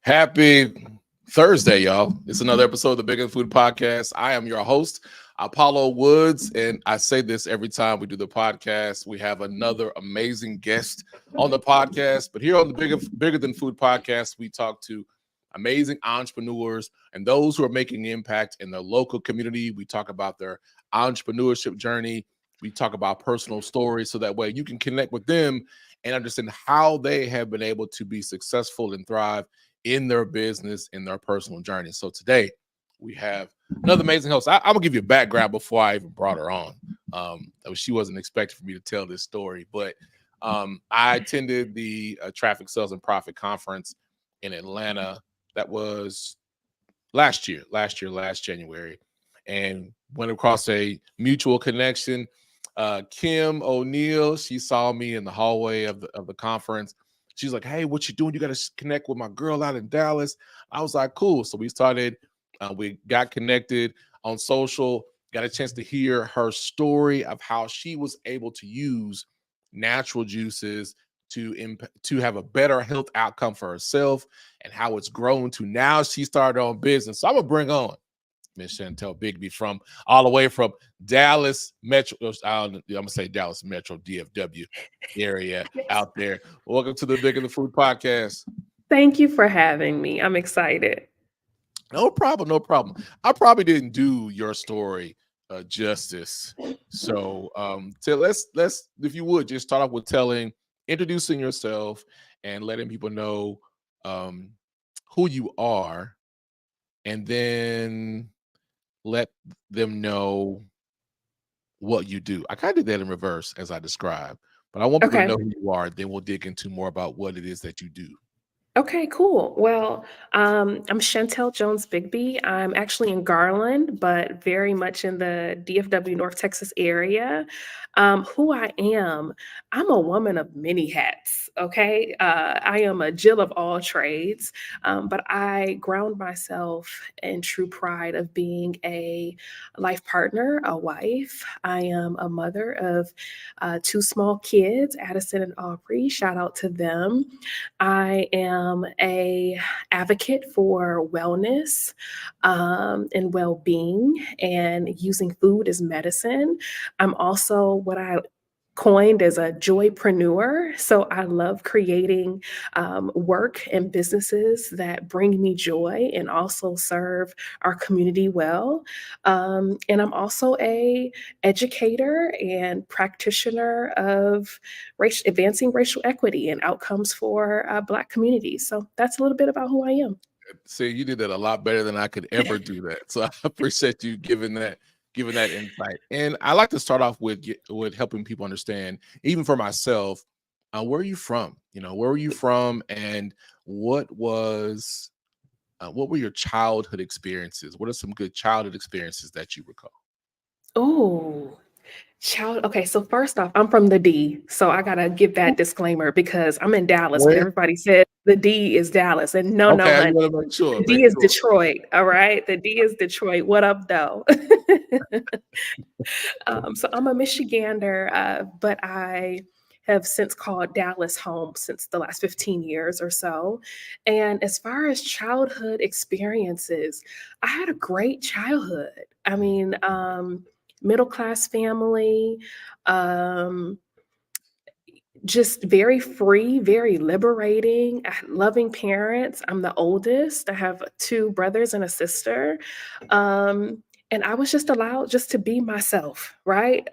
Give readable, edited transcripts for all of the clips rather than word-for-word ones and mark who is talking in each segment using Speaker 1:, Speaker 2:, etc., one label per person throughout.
Speaker 1: Happy Thursday, y'all. It's another episode of the Bigger Than Food Podcast. I am your host, Apollo Woods, and I say this every time we do the podcast. We have another amazing guest on the podcast, but here on the Bigger Than Food Podcast, we talk to amazing entrepreneurs and those who are making impact in their local community. We talk about their entrepreneurship journey. We talk about personal stories so that way you can connect with them and understand how they have been able to be successful and thrive in their business, in their personal journey. So today we have another amazing host. I'm gonna give you a background before I even brought her on. She wasn't expecting for me to tell this story, but I attended the Traffic Sales and Profit Conference in Atlanta. That was last January, and went across a mutual connection. Kim O'Neill, she saw me in the hallway of the conference. She's like, "Hey, what you doing? You got to connect with my girl out in Dallas." I was like, "Cool." So we started, we got connected on social, got a chance to hear her story of how she was able to use natural juices to have a better health outcome for herself and how it's grown to now she started her own business. So I'm going to bring on Miss Chantel Bigby from all the way from Dallas Metro. I'm gonna say Dallas Metro DFW area out there. Welcome to the Bigger Than Food Podcast.
Speaker 2: Thank you for having me. I'm excited.
Speaker 1: No problem. I probably didn't do your story justice. So let's if you would just start off with introducing yourself and letting people know who you are, and then let them know what you do. I kind of did that in reverse as I described, but I want people to know who you are. Then we'll dig into more about what it is that you do.
Speaker 2: Okay, cool. Well, I'm Chantel Jones Bigby. I'm actually in Garland, but very much in the DFW, North Texas area. Who I am, I'm a woman of many hats, okay? I am a Jill of all trades, but I ground myself in true pride of being a life partner, a wife. I am a mother of two small kids, Addison and Aubrey. Shout out to them. I am a advocate for wellness and well-being and using food as medicine. I'm also what I coined as a joypreneur. So I love creating work and businesses that bring me joy and also serve our community well. And I'm also a educator and practitioner of advancing racial equity and outcomes for Black communities. So that's a little bit about who I am.
Speaker 1: See, you did that a lot better than I could ever do that. So I appreciate you giving that insight. And I like to start off with helping people understand, even for myself, where are you from? Where are you from, and what were your childhood experiences? What are some good childhood experiences that you recall?
Speaker 2: Oh, okay, so first off, I'm from the D, so I gotta give that disclaimer because I'm in Dallas, but everybody said the D is Dallas, and no, honey, the D is Detroit, all right? The D is Detroit. What up, though? So I'm a Michigander, but I have since called Dallas home since the last 15 years or so. And as far as childhood experiences, I had a great childhood. I mean, middle-class family, just very free, very liberating, loving parents. I'm the oldest. I have two brothers and a sister. And I was just allowed just to be myself, right?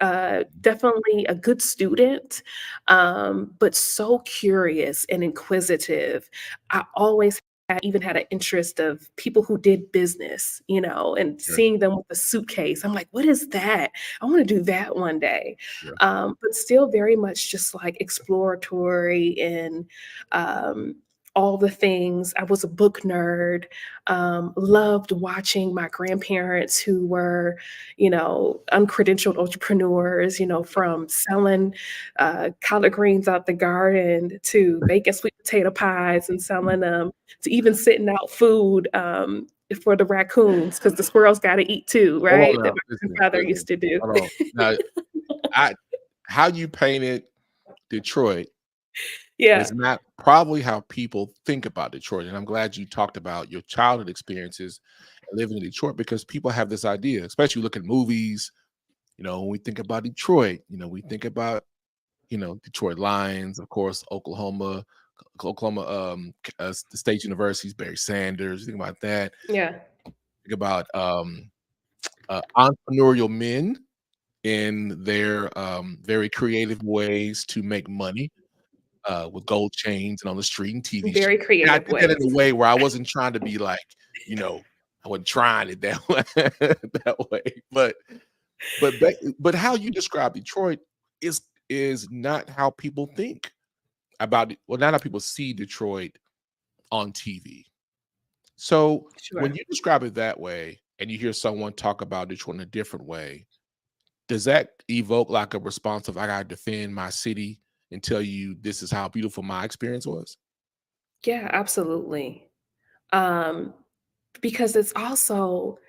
Speaker 2: Definitely a good student, but so curious and inquisitive. I always even had an interest of people who did business, and seeing them with a suitcase. I'm like, what is that? I want to do that one day. But still very much just like exploratory and all the things. I was a book nerd, loved watching my grandparents who were, uncredentialed entrepreneurs, from selling collard greens out the garden to baking sweet potato pies and selling them to even sitting out food for the raccoons because the squirrels got to eat too, right? That my grandfather used to do.
Speaker 1: Now, how you painted Detroit and
Speaker 2: Yeah.
Speaker 1: it's not probably how people think about Detroit. And I'm glad you talked about your childhood experiences and living in Detroit because people have this idea, especially look at movies. When we think about Detroit, we think about Detroit Lions, of course, Oklahoma, the State Universities, Barry Sanders. Think about that.
Speaker 2: Yeah.
Speaker 1: Think about entrepreneurial men in their very creative ways to make money with gold chains and on the street and TV shows.
Speaker 2: Very
Speaker 1: And I
Speaker 2: creative
Speaker 1: did that in a
Speaker 2: ways.
Speaker 1: way where I wasn't trying to be like, you know, I wasn't trying it that way, that way. But how you describe Detroit is not how people think about it. Well, not how people see Detroit on TV. So when
Speaker 2: Sure.
Speaker 1: you describe it that way and you hear someone talk about Detroit in a different way, does that evoke like a response of I gotta defend my city and tell you this is how beautiful my experience was?
Speaker 2: Yeah, absolutely. Um, because it's also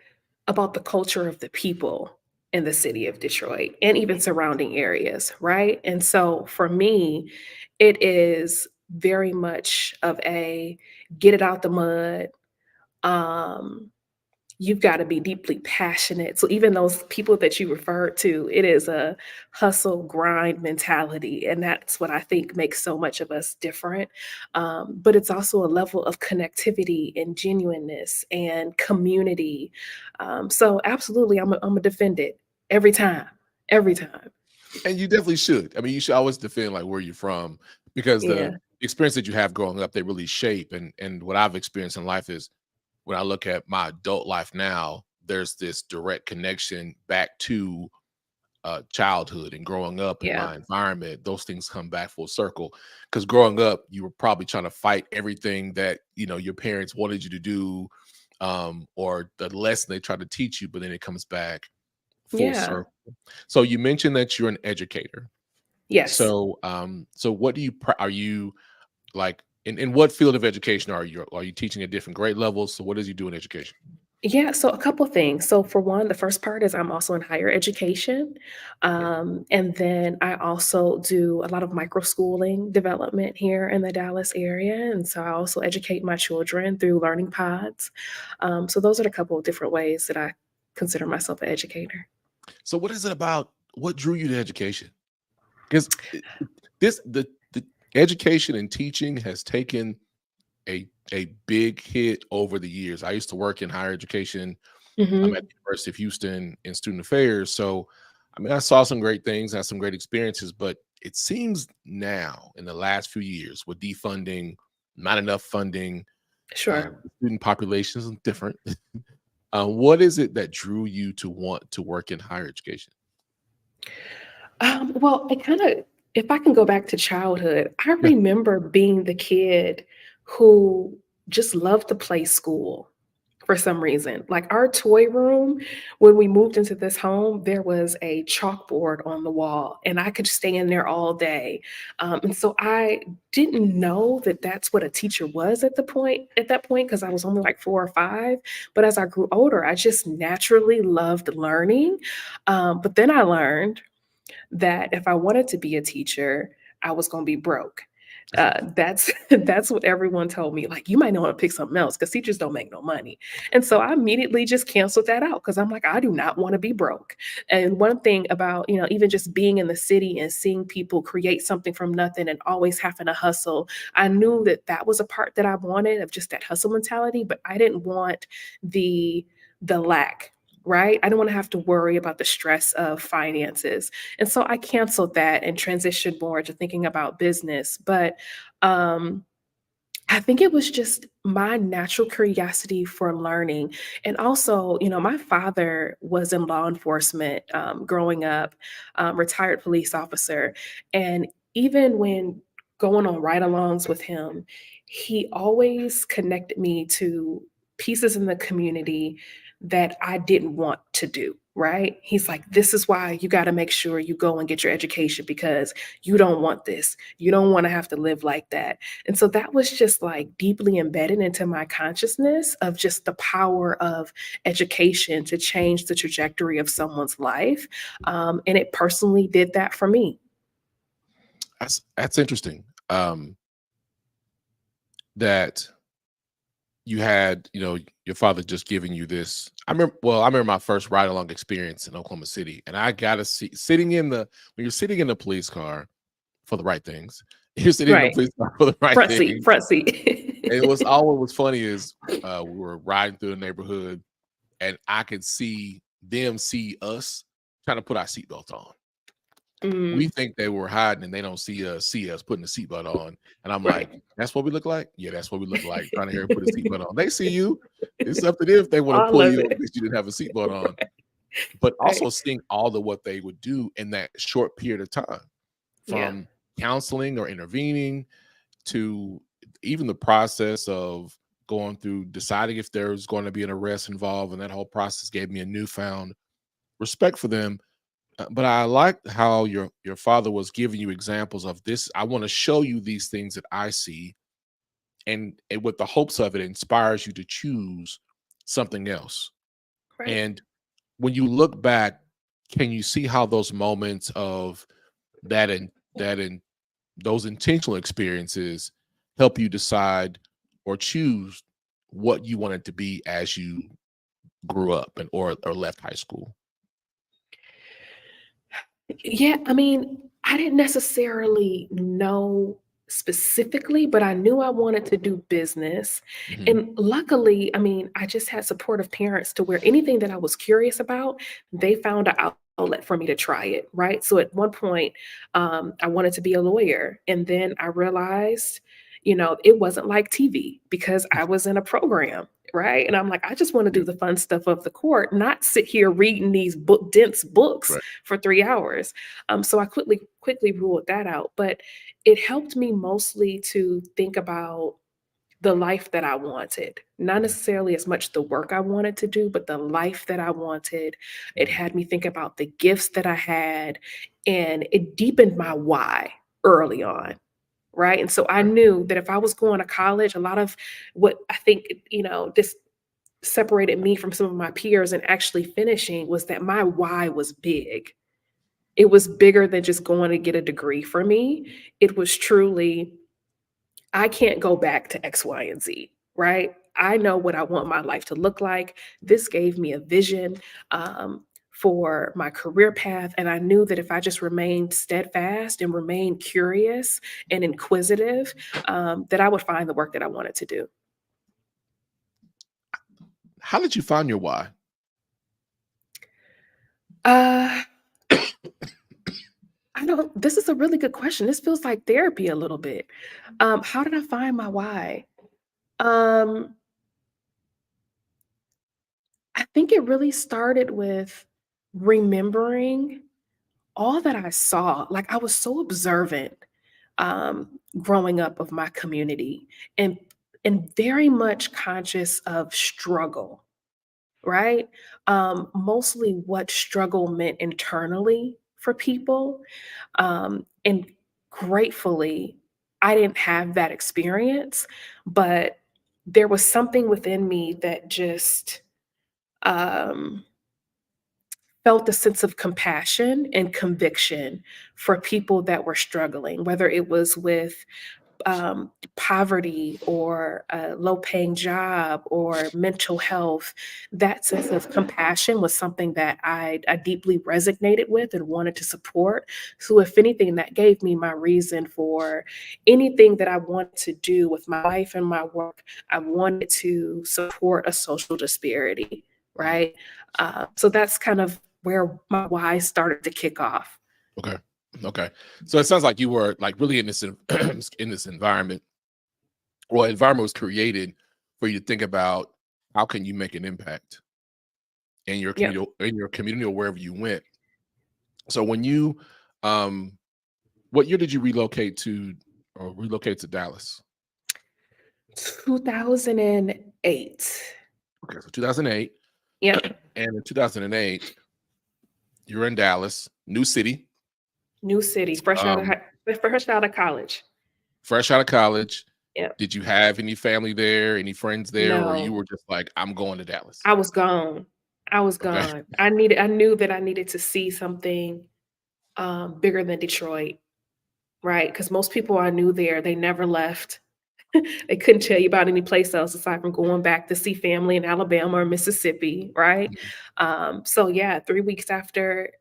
Speaker 2: about the culture of the people in the city of Detroit and even surrounding areas, right? And so for me, it is very much of a get it out the mud. Um, you've got to be deeply passionate. So even those people that you referred to, it is a hustle grind mentality, and that's what I think makes so much of us different. But it's also a level of connectivity and genuineness and community. So absolutely, I'm a defend it every time.
Speaker 1: And you definitely should. I mean, you should always defend like where you're from because the
Speaker 2: Yeah,
Speaker 1: experience that you have growing up, they really shape. And what I've experienced in life is when I look at my adult life now, there's this direct connection back to childhood and growing up in
Speaker 2: yeah,
Speaker 1: my environment. Those things come back full circle because growing up, you were probably trying to fight everything that your parents wanted you to do, or the lesson they tried to teach you, but then it comes back full
Speaker 2: yeah.
Speaker 1: circle. So you mentioned that you're an educator.
Speaker 2: Yes.
Speaker 1: So what do are you like in what field of education are you? Are you teaching at different grade levels? So what does you do in education?
Speaker 2: Yeah, so a couple things. So for one, the first part is I'm also in higher education.
Speaker 1: Okay.
Speaker 2: And then I also do a lot of micro schooling development here in the Dallas area. And so I also educate my children through learning pods. So those are a couple of different ways that I consider myself an educator.
Speaker 1: So what is it about what drew you to education? Because this the education and teaching has taken a big hit over the years. I used to work in higher education. I'm at
Speaker 2: Hmm.
Speaker 1: the University of Houston in student affairs. So I mean I saw some great things, had some great experiences, but it seems now in the last few years with defunding, not enough funding,
Speaker 2: Sure.
Speaker 1: student populations is different. What is it that drew you to want to work in higher education?
Speaker 2: Well, it kind of, if I can go back to childhood, I
Speaker 1: Yeah.
Speaker 2: remember being the kid who just loved to play school for some reason. Like our toy room, when we moved into this home, there was a chalkboard on the wall, and I could stay in there all day. And so I didn't know that that's what a teacher was at that point, because I was only like 4 or 5. But as I grew older, I just naturally loved learning. But then I learned that if I wanted to be a teacher, I was gonna be broke. That's that's what everyone told me, like, "You might wanna pick something else because teachers don't make no money." And so I immediately just canceled that out because 'cause I'm like, "I do not wanna be broke." And one thing about, even just being in the city and seeing people create something from nothing and always having to hustle, I knew that that was a part that I wanted of just that hustle mentality, but I didn't want the lack, right? I don't wanna have to worry about the stress of finances. And so I canceled that and transitioned more to thinking about business. But um, I think it was just my natural curiosity for learning. And also, my father was in law enforcement growing up, retired police officer. And even when going on ride alongs with him, he always connected me to pieces in the community that I didn't want to do. Right. He's like, this is why you got to make sure you go and get your education because you don't want this. You don't want to have to live like that. And so that was just like deeply embedded into my consciousness of just the power of education to change the trajectory of someone's life. And it personally did that for me.
Speaker 1: That's interesting. um, that you had, your father just giving you this. I remember my first ride along experience in Oklahoma City, and I gotta see when you're sitting in the police car for the right things, you're sitting in the
Speaker 2: Right.
Speaker 1: police car for the right
Speaker 2: Front seat,
Speaker 1: things.
Speaker 2: front seat.
Speaker 1: And what was funny is we were riding through the neighborhood, and I could see them see us trying to put our seatbelt on. We
Speaker 2: Mm,
Speaker 1: think they were hiding, and they don't see us putting the seatbelt on. And I'm like,
Speaker 2: right.
Speaker 1: "That's what we look like? Yeah, that's what we look like, trying to hear put a seatbelt on." They see you. It's up to them if they wanna
Speaker 2: All
Speaker 1: pull
Speaker 2: of
Speaker 1: you over
Speaker 2: it.
Speaker 1: because you didn't have a seatbelt on. But also
Speaker 2: Right.
Speaker 1: seeing all of what they would do in that short period of time,
Speaker 2: Yeah.
Speaker 1: from counseling or intervening to even the process of going through deciding if there's going to be an arrest involved, and that whole process gave me a newfound respect for them. But I liked how your father was giving you examples of this. I want to show you these things that I see, and with the hopes of it inspires you to choose something else.
Speaker 2: Right.
Speaker 1: And when you look back, can you see how those moments of that and those intentional experiences help you decide or choose what you wanted to be as you grew up or left high school?
Speaker 2: Yeah, I mean, I didn't necessarily know specifically, but I knew I wanted to do business.
Speaker 1: Mhm.
Speaker 2: And luckily, I mean, I just had supportive parents to where anything that I was curious about, they found an outlet for me to try it, right? So at one point, I wanted to be a lawyer. And then I realized, it wasn't like TV because I was in a program. Right. And I'm like, I just want to
Speaker 1: Yeah,
Speaker 2: do the fun stuff of the court, not sit here reading these dense books
Speaker 1: right.
Speaker 2: for 3 hours. So I quickly ruled that out. But it helped me mostly to think about the life that I wanted, not
Speaker 1: Mhm,
Speaker 2: necessarily as much the work I wanted to do, but the life that I wanted. It
Speaker 1: mhm,
Speaker 2: had me think about the gifts that I had, and it deepened my why early on. Right. And so I
Speaker 1: right,
Speaker 2: knew that if I was going to college, a lot of what I think, this separated me from some of my peers and actually finishing was that my why was big. It was bigger than just going to get a degree for me. It was truly, I can't go back to X, Y, and Z, right? I know what I want my life to look like. This gave me a vision for my career path. And I knew that if I just remained steadfast and remained curious and inquisitive, that I would find the work that I wanted to do.
Speaker 1: how did you find your why?
Speaker 2: Uh, I don't, this is a really good question. This feels like therapy a little bit. How did I find my why? Um, I think it really started with remembering all that I saw. Like, I was so observant, growing up of my community and very much conscious of struggle, right? Mostly what struggle meant internally for people. And gratefully, I didn't have that experience, but there was something within me that just um, felt a sense of compassion and conviction for people that were struggling, whether it was with poverty or a low paying job or mental health. That sense of compassion was something that I deeply resonated with and wanted to support. So, if anything, that gave me my reason for anything that I wanted to do with my life and my work. I wanted to support a social disparity,
Speaker 1: Mhm.
Speaker 2: right? So, that's kind of where my why started to kick off.
Speaker 1: Okay. Okay. So it sounds like you were like really in this in this environment, or environment was created for you to think about how can you make an impact
Speaker 2: Yep.
Speaker 1: in your community or wherever you went. So when you um what year did you relocate to Dallas?
Speaker 2: 2008.
Speaker 1: Okay, so 2008.
Speaker 2: Yep.
Speaker 1: And in 2008, you're in Dallas, new city,
Speaker 2: New city,
Speaker 1: um,
Speaker 2: fresh out of college.
Speaker 1: fresh out of college.
Speaker 2: Yep.
Speaker 1: Did you have any family there, any friends there, or you
Speaker 2: No,
Speaker 1: were just like, I'm going to Dallas?
Speaker 2: I was gone. I was
Speaker 1: Okay.
Speaker 2: gone. I knew that I needed to see something, bigger than Detroit. right? Because most people I knew there, they never left. They couldn't tell you about any place else aside from going back to see family in Alabama or Mississippi, right?
Speaker 1: Mhm.
Speaker 2: So yeah, 3 weeks after,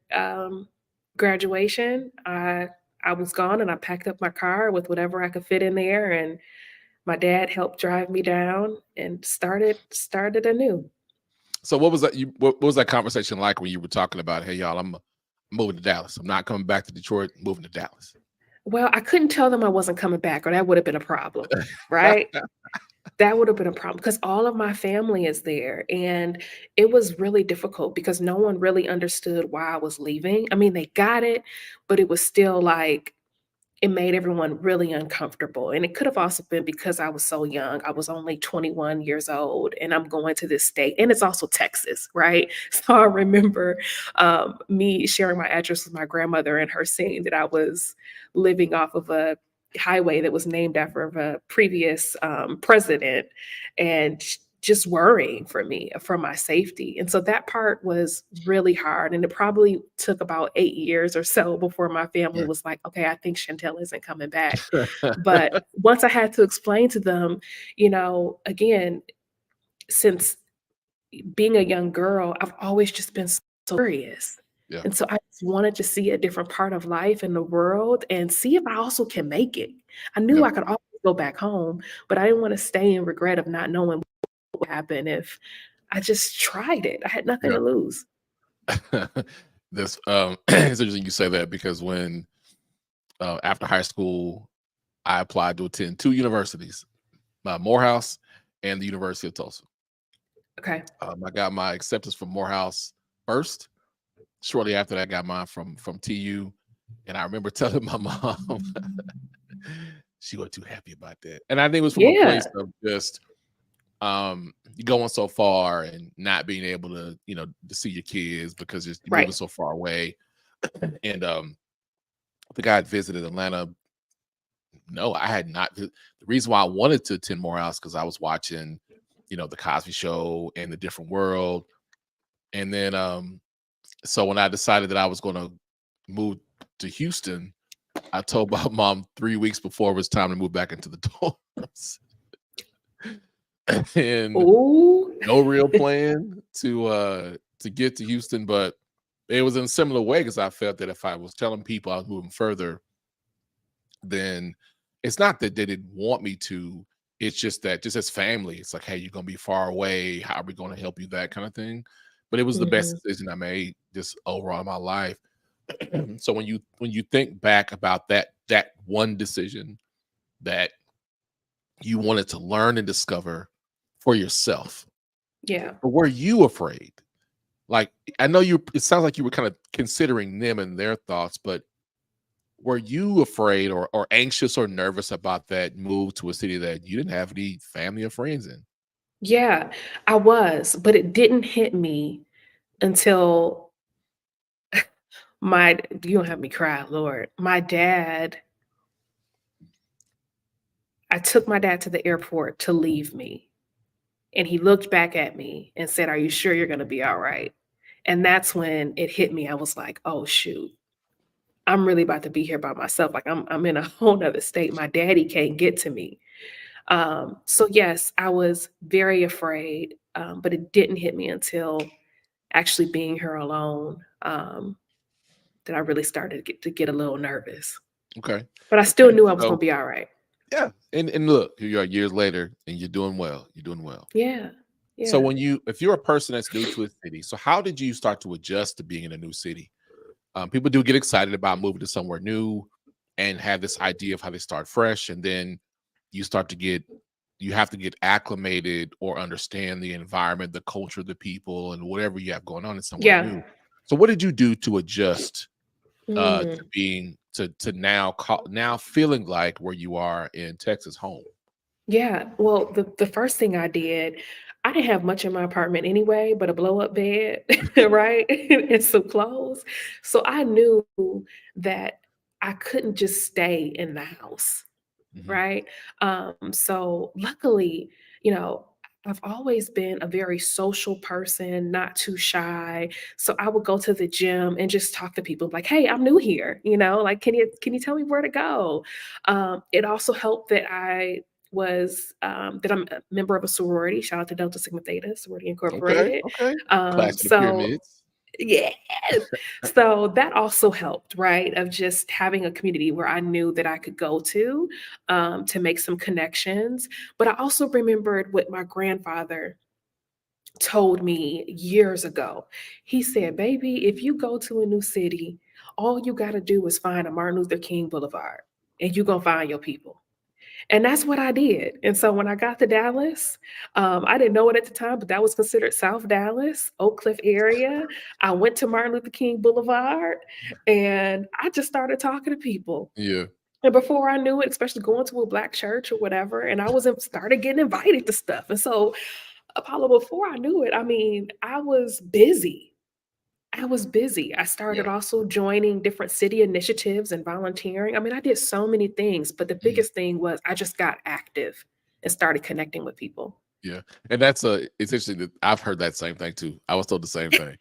Speaker 2: graduation, I was gone and I packed up my car with whatever I could fit in there, and my dad helped drive me down and started anew.
Speaker 1: So what was that? What was that conversation like when you were talking about, hey y'all, I'm moving to Dallas. I'm not coming back to Detroit. Moving to Dallas.
Speaker 2: Well, I couldn't tell them I wasn't coming back, or that would have been a problem, right? That would have been a problem because all of my family is there, and it was really difficult because no one really understood why I was leaving. I mean, they got it, but it was still like it made everyone really uncomfortable, and it could have also been because I was so young. I was only 21 years old, and I'm going to this state, and it's also Texas, right? So I remember, me sharing my address with my grandmother and her saying that I was living off of a highway that was named after a previous, president, and just worrying for me, for my safety, and so that part was really hard, and it probably took about 8 years or so before my family
Speaker 1: Right.
Speaker 2: was like, "Okay, I think Chantel isn't coming back." But once I had to explain to them, again, since being a young girl, I've always just been so curious,
Speaker 1: Yeah.
Speaker 2: and so I just wanted to see a different part of life and the world and see if I also can make it. I knew
Speaker 1: Yep.
Speaker 2: I could always go back home, but I didn't wanna stay in regret of not knowing what would happen if I just tried it. I had nothing
Speaker 1: Yeah.
Speaker 2: to lose.
Speaker 1: This it's interesting you say that because when after high school, I applied to attend two universities, Morehouse and the University of Tulsa.
Speaker 2: Okay.
Speaker 1: I got my acceptance from Morehouse first. Shortly after that, I got mine from TU, and I remember telling my mom, she wasn't too happy about that, and I think it was from a
Speaker 2: Yeah,
Speaker 1: place of just going so far and not being able to to see your kids because you're moving
Speaker 2: right.
Speaker 1: so far away. And I think I had visited Atlanta. No, I had not. The reason why I wanted to attend Morehouse because I was watching, the Cosby Show and the Different World, and then so when I decided that I was going to move to Houston, I told my mom 3 weeks before it was time to move back into the dorms, and
Speaker 2: Ooh.
Speaker 1: no real plan to get to Houston, but it was in a similar way because I felt that if I was telling people I was moving further, then it's not that they didn't want me to. It's just that just as family, it's like, hey, you're gonna be far away. How are we gonna help you? That kind of thing. But it was the best
Speaker 2: Mhm.
Speaker 1: decision I made just overall in my life. So when you think back about that one decision that you wanted to learn and discover for yourself,
Speaker 2: Yeah.
Speaker 1: but were you afraid? Like, I know it sounds like you were kind of considering them and their thoughts, but were you afraid or anxious or nervous about that move to a city that you didn't have any family or friends in?
Speaker 2: Yeah, I was, but it didn't hit me until my you don't have me cry, Lord. I took my dad to the airport to leave me, and he looked back at me and said, "Are you sure you're gonna be alright?" And that's when it hit me. I was like, "Oh, shoot. I'm really about to be here by myself. Like, I'm in a whole 'nother state. My daddy can't get to me." So yes, I was very afraid, but it didn't hit me until actually being here alone, that I really started to get a little nervous.
Speaker 1: Okay.
Speaker 2: But I still knew I was
Speaker 1: So
Speaker 2: gonna be alright.
Speaker 1: yeah. And look, here you are years later and you're doing well. You're doing well.
Speaker 2: Yeah,
Speaker 1: So
Speaker 2: yeah.
Speaker 1: if you're a person that's new to a city, so how did you start to adjust to being in a new city? People do get excited about moving to somewhere new and have this idea of how they start fresh, and then you start to get you have to get acclimated or understand the environment, the culture, the people, and whatever you have going on in somewhere
Speaker 2: Yeah.
Speaker 1: new. So, what did you do to adjust to
Speaker 2: Mm.
Speaker 1: being to now feeling like where you are in Texas home?
Speaker 2: Yeah, well, the first thing I did, I didn't have much in my apartment anyway, but a blow up bed, right? And some clothes. So I knew that I couldn't just stay in the house,
Speaker 1: Hmm.
Speaker 2: right? So luckily, you know, I've always been a very social person, not too shy. So I would go to the gym and just talk to people like, "Hey, I'm new here, like, can you tell me where to go?" It also helped that I'm a member of a sorority. Shout out to Delta Sigma Theta, Sorority
Speaker 1: Okay,
Speaker 2: Incorporated.
Speaker 1: okay. Clash of the
Speaker 2: So
Speaker 1: pyramids.
Speaker 2: yes. So that also helped, right? Of just having a community where I knew that I could go to make some connections. But I also remembered what my grandfather told me years ago. He said, "Baby, if you go to a new city, all you got to do is find a Martin Luther King Boulevard and you're going to find your people." And that's what I did. And so when I got to Dallas, I didn't know it at the time, but that was considered South Dallas, Oak Cliff area. I went to Martin Luther King Boulevard and I just started talking to people.
Speaker 1: Yeah.
Speaker 2: And before I knew it, especially going to a black church or whatever, and I started getting invited to stuff. And so, Apollo, before I knew it, I mean, I was busy. I was busy. I started
Speaker 1: Yeah.
Speaker 2: also joining different city initiatives and volunteering. I mean, I did so many things, but the
Speaker 1: Mhm.
Speaker 2: biggest thing was I just got active and started connecting with people.
Speaker 1: Yeah. And it's interesting that I've heard that same thing too. I was told the same thing.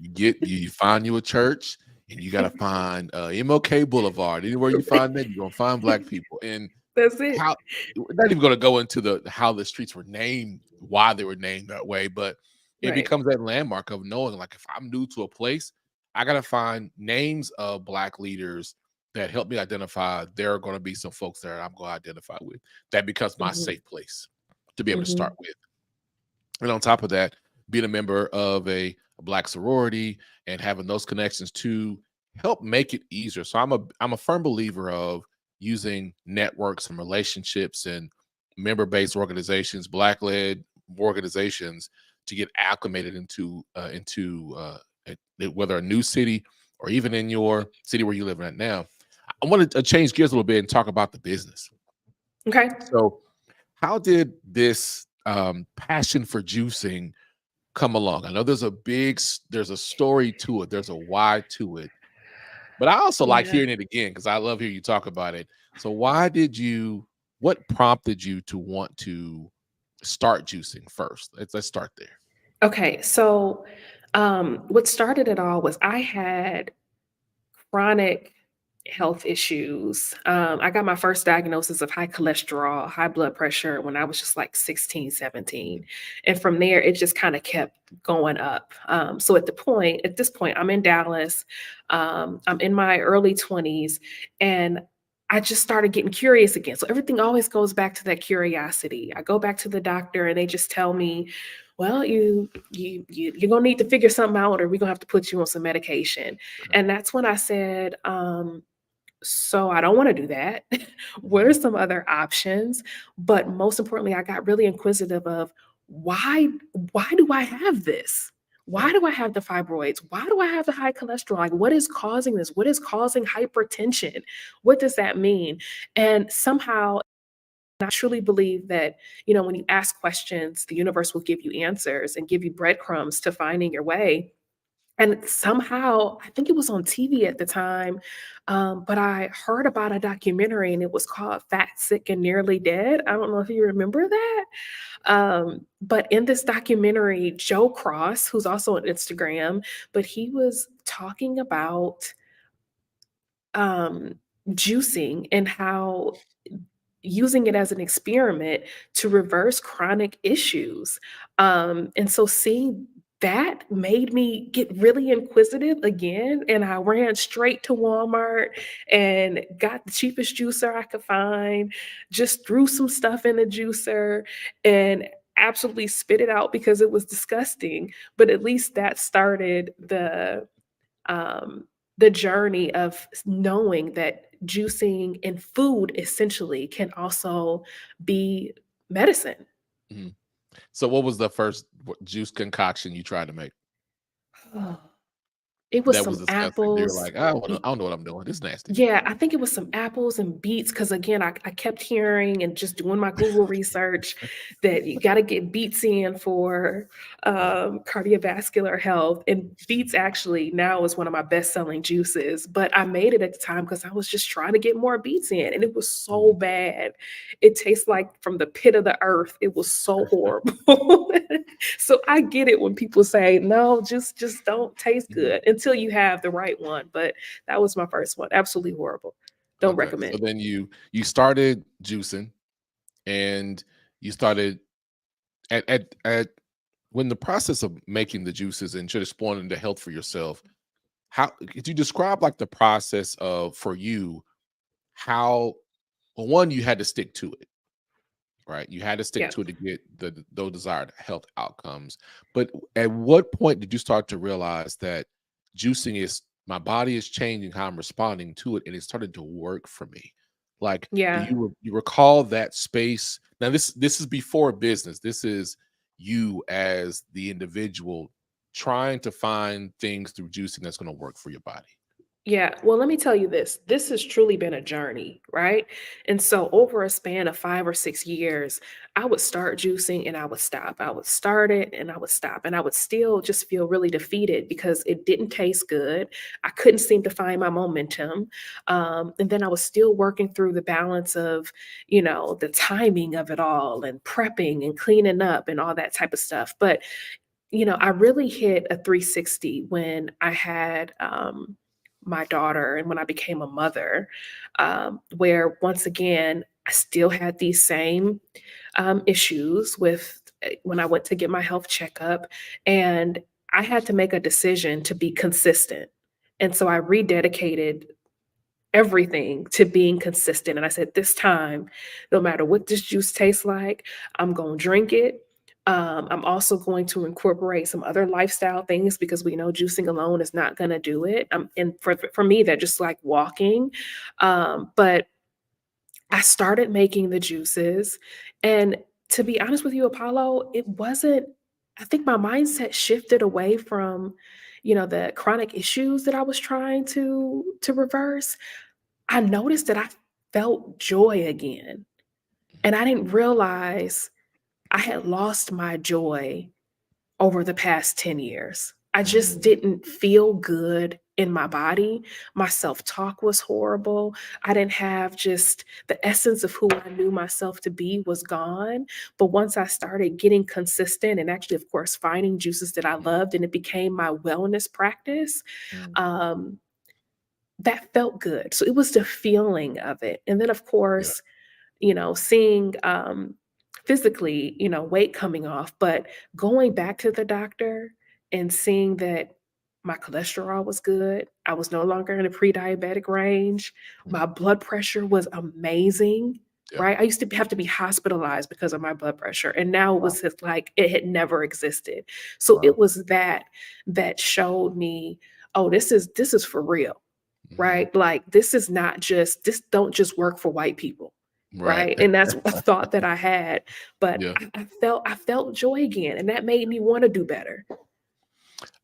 Speaker 1: You find you a church and you gotta find MLK Boulevard. Anywhere you find that, you're gonna find black people. And
Speaker 2: That's it.
Speaker 1: how we're not even gonna go into the how the streets were named, why they were named that way, but it
Speaker 2: Right.
Speaker 1: becomes that landmark of knowing, like, if I'm new to a place, I gotta find names of black leaders that help me identify there are gonna be some folks there I'm gonna identify with. That becomes my
Speaker 2: Mhm.
Speaker 1: safe place to be able to start
Speaker 2: Mhm.
Speaker 1: with. And on top of that, being a member of a black sorority and having those connections to help make it easier. So I'm a firm believer of using networks and relationships and member-based organizations, black-led organizations to get acclimated whether a new city or even in your city where you live in now. I want to change gears a little bit and talk about the business.
Speaker 2: Okay.
Speaker 1: So, how did this passion for juicing come along? I know there's a story to it, there's a why to it, but I also like
Speaker 2: Yeah.
Speaker 1: hearing it again because I love hearing you talk about it. So, what prompted you to want to start juicing first? Let's start there.
Speaker 2: Okay. So, what started it all was I had chronic health issues. I got my first diagnosis of high cholesterol, high blood pressure when I was just like 16, 17. And from there, it just kind of kept going up. So at this point, I'm in Dallas. I'm in my early 20s and I just started getting curious again. So everything always goes back to that curiosity. I go back to the doctor and they just tell me, well, you're gonna need to figure something out, or we're gonna have to put you on some medication. And that's when I said, so I don't want to do that. What are
Speaker 1: Mhm.
Speaker 2: some other options? But most importantly, I got really inquisitive of why why do I have this? Why
Speaker 1: Right.
Speaker 2: do I have the fibroids? Why do I have the high cholesterol? Like, what is causing this? What is causing hypertension? What does that mean? And somehow I truly believe that, when you ask questions, the universe will give you answers and give you breadcrumbs to finding your way. And somehow, I think it was on TV at the time, but I heard about a documentary and it was called Fat, Sick, and Nearly Dead. I don't know if you remember that. But in this documentary, Joe Cross, who's also on Instagram, but he was talking about um, juicing and how using it as an experiment to reverse chronic issues. And so seeing that made me get really inquisitive again. And I ran straight to Walmart and got the cheapest juicer I could find, just threw some stuff in the juicer and absolutely spit it out because it was disgusting. But at least that started um, the journey of knowing that juicing and food essentially can also be medicine.
Speaker 1: Mhm. So, what was the first juice concoction you tried to make?
Speaker 2: It was
Speaker 1: that was
Speaker 2: some
Speaker 1: disgusting. They were
Speaker 2: apples.
Speaker 1: like, I don't know what I'm doing. This is nasty.
Speaker 2: Yeah, I think it was some apples and beets because again, I kept hearing and just doing my Google research that you gotta get beets in for, cardiovascular health, and beets actually now is one of my best-selling juices, but I made it at the time because I was just trying to get more beets in, and it was so
Speaker 1: Mhm.
Speaker 2: bad. It tastes like from the pit of the earth. It was so horrible. So I get it when people say, "No, just don't taste
Speaker 1: Mhm.
Speaker 2: good," until you have the right one, but that was my first one. Absolutely horrible. Don't
Speaker 1: Okay. So
Speaker 2: recommend.
Speaker 1: then you started juicing and you started at when the process of making the juices and just exploring into health for yourself, how could you describe like the process of for you how well, one you had to stick to it, right? You had to stick
Speaker 2: Yeah.
Speaker 1: to it to get those desired health outcomes. But at what point did you start to realize that juicing is my body is changing how I'm responding to it, and it started to work for me? Like, do
Speaker 2: Yeah.
Speaker 1: you recall that space? Now, this is before business. This is you as the individual trying to find things through juicing that's going to work for your body.
Speaker 2: Yeah. Well, let me tell you this. This has truly been a journey, right? And so over a span of 5 or 6 years, I would start juicing and I would stop. I would start it and I would stop. And I would still just feel really defeated because it didn't taste good. I couldn't seem to find my momentum. And then I was still working through the balance of, the timing of it all and prepping and cleaning up and all that type of stuff. But I really hit a 360 when I had my daughter and when I became a mother, where once again, I still had these same issues with when I went to get my health checkup. And I had to make a decision to be consistent. And so I rededicated everything to being consistent. And I said, this time, no matter what this juice tastes like, I'm going to drink it. I'm also going to incorporate some other lifestyle things because we know juicing alone is not going to do it. And for me, that just like walking. But I started making the juices. And to be honest with you, Apollo, it wasn't, I think my mindset shifted away from, the chronic issues that I was trying to reverse. I noticed that I felt joy again, and I didn't realize I had lost my joy over the past 10 years. I just
Speaker 1: Mm,
Speaker 2: didn't feel good in my body. My self-talk was horrible. I didn't have just the essence of who I knew myself to be was gone. But once I started getting consistent and actually, of course, finding juices that I
Speaker 1: mm,
Speaker 2: loved and it became my wellness practice,
Speaker 1: mm.
Speaker 2: um, that felt good. So it was the feeling of it. And then, of
Speaker 1: Yeah.
Speaker 2: course, seeing physically, weight coming off, but going back to the doctor and seeing that my cholesterol was good. I was no longer in the pre-diabetic range.
Speaker 1: Mm,
Speaker 2: My blood pressure was amazing.
Speaker 1: yeah.
Speaker 2: Right. I used to have to be hospitalized because of my blood pressure. And now it
Speaker 1: Wow.
Speaker 2: was just like it had never existed. So it
Speaker 1: Wow.
Speaker 2: was that showed me, oh, this is for real,
Speaker 1: Mhm.
Speaker 2: right? Like this don't just work for white people,
Speaker 1: Right.
Speaker 2: right? And that's a thought that I had, but
Speaker 1: Yeah.
Speaker 2: I felt joy again, and that made me want to do better.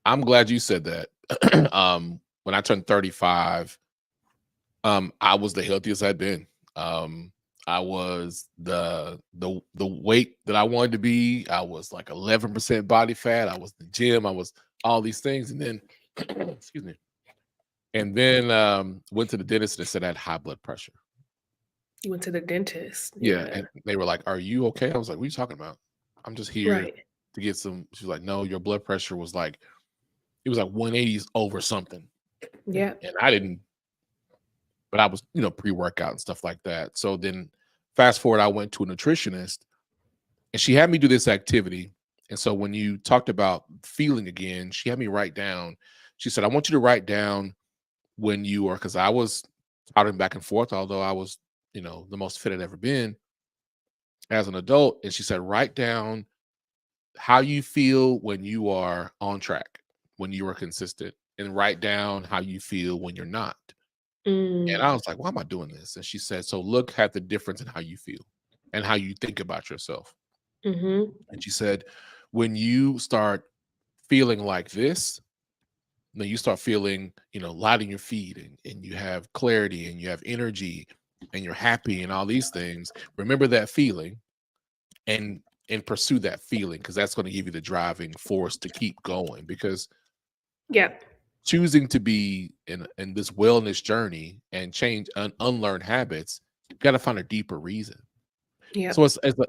Speaker 1: I'm glad you said that. When I turned 35, I was the healthiest I'd been. Um, I was the weight that I wanted to be. I was like 11% body fat. I was the gym. I was all these things, and then excuse me, and then went to the dentist and it said I had high blood pressure.
Speaker 2: You went to the dentist.
Speaker 1: Yeah,
Speaker 2: Yeah.
Speaker 1: and they were like, "Are you okay?" I was like, "What are you talking about? I'm just here
Speaker 2: Right.
Speaker 1: to get some." She's like, "No, your blood pressure was like it was like 180s over something,"
Speaker 2: Yeah.
Speaker 1: and I didn't. But I was, pre-workout and stuff like that. So then fast forward, I went to a nutritionist and she had me do this activity. And so when you talked about feeling again, she had me write down, she said, I want you to write down when you are, because I was touting back and forth, although I was, the most fit I'd ever been as an adult. And she said, write down how you feel when you are on track, when you are consistent, and write down how you feel when you're not. And
Speaker 2: Mm.
Speaker 1: I was like, why am I doing this? And she said, so look at the difference in how you feel and how you think about yourself.
Speaker 2: Mhm.
Speaker 1: And she said, when you start feeling like this, then you start feeling, light in your feet, and you have clarity and you have energy and you're happy and all these things. Remember that feeling and pursue that feeling, because that's going to give you the driving force to keep going. Because
Speaker 2: Yeah.
Speaker 1: choosing to be in this wellness journey and change unlearn habits, you got to find a deeper reason.
Speaker 2: Yeah.
Speaker 1: So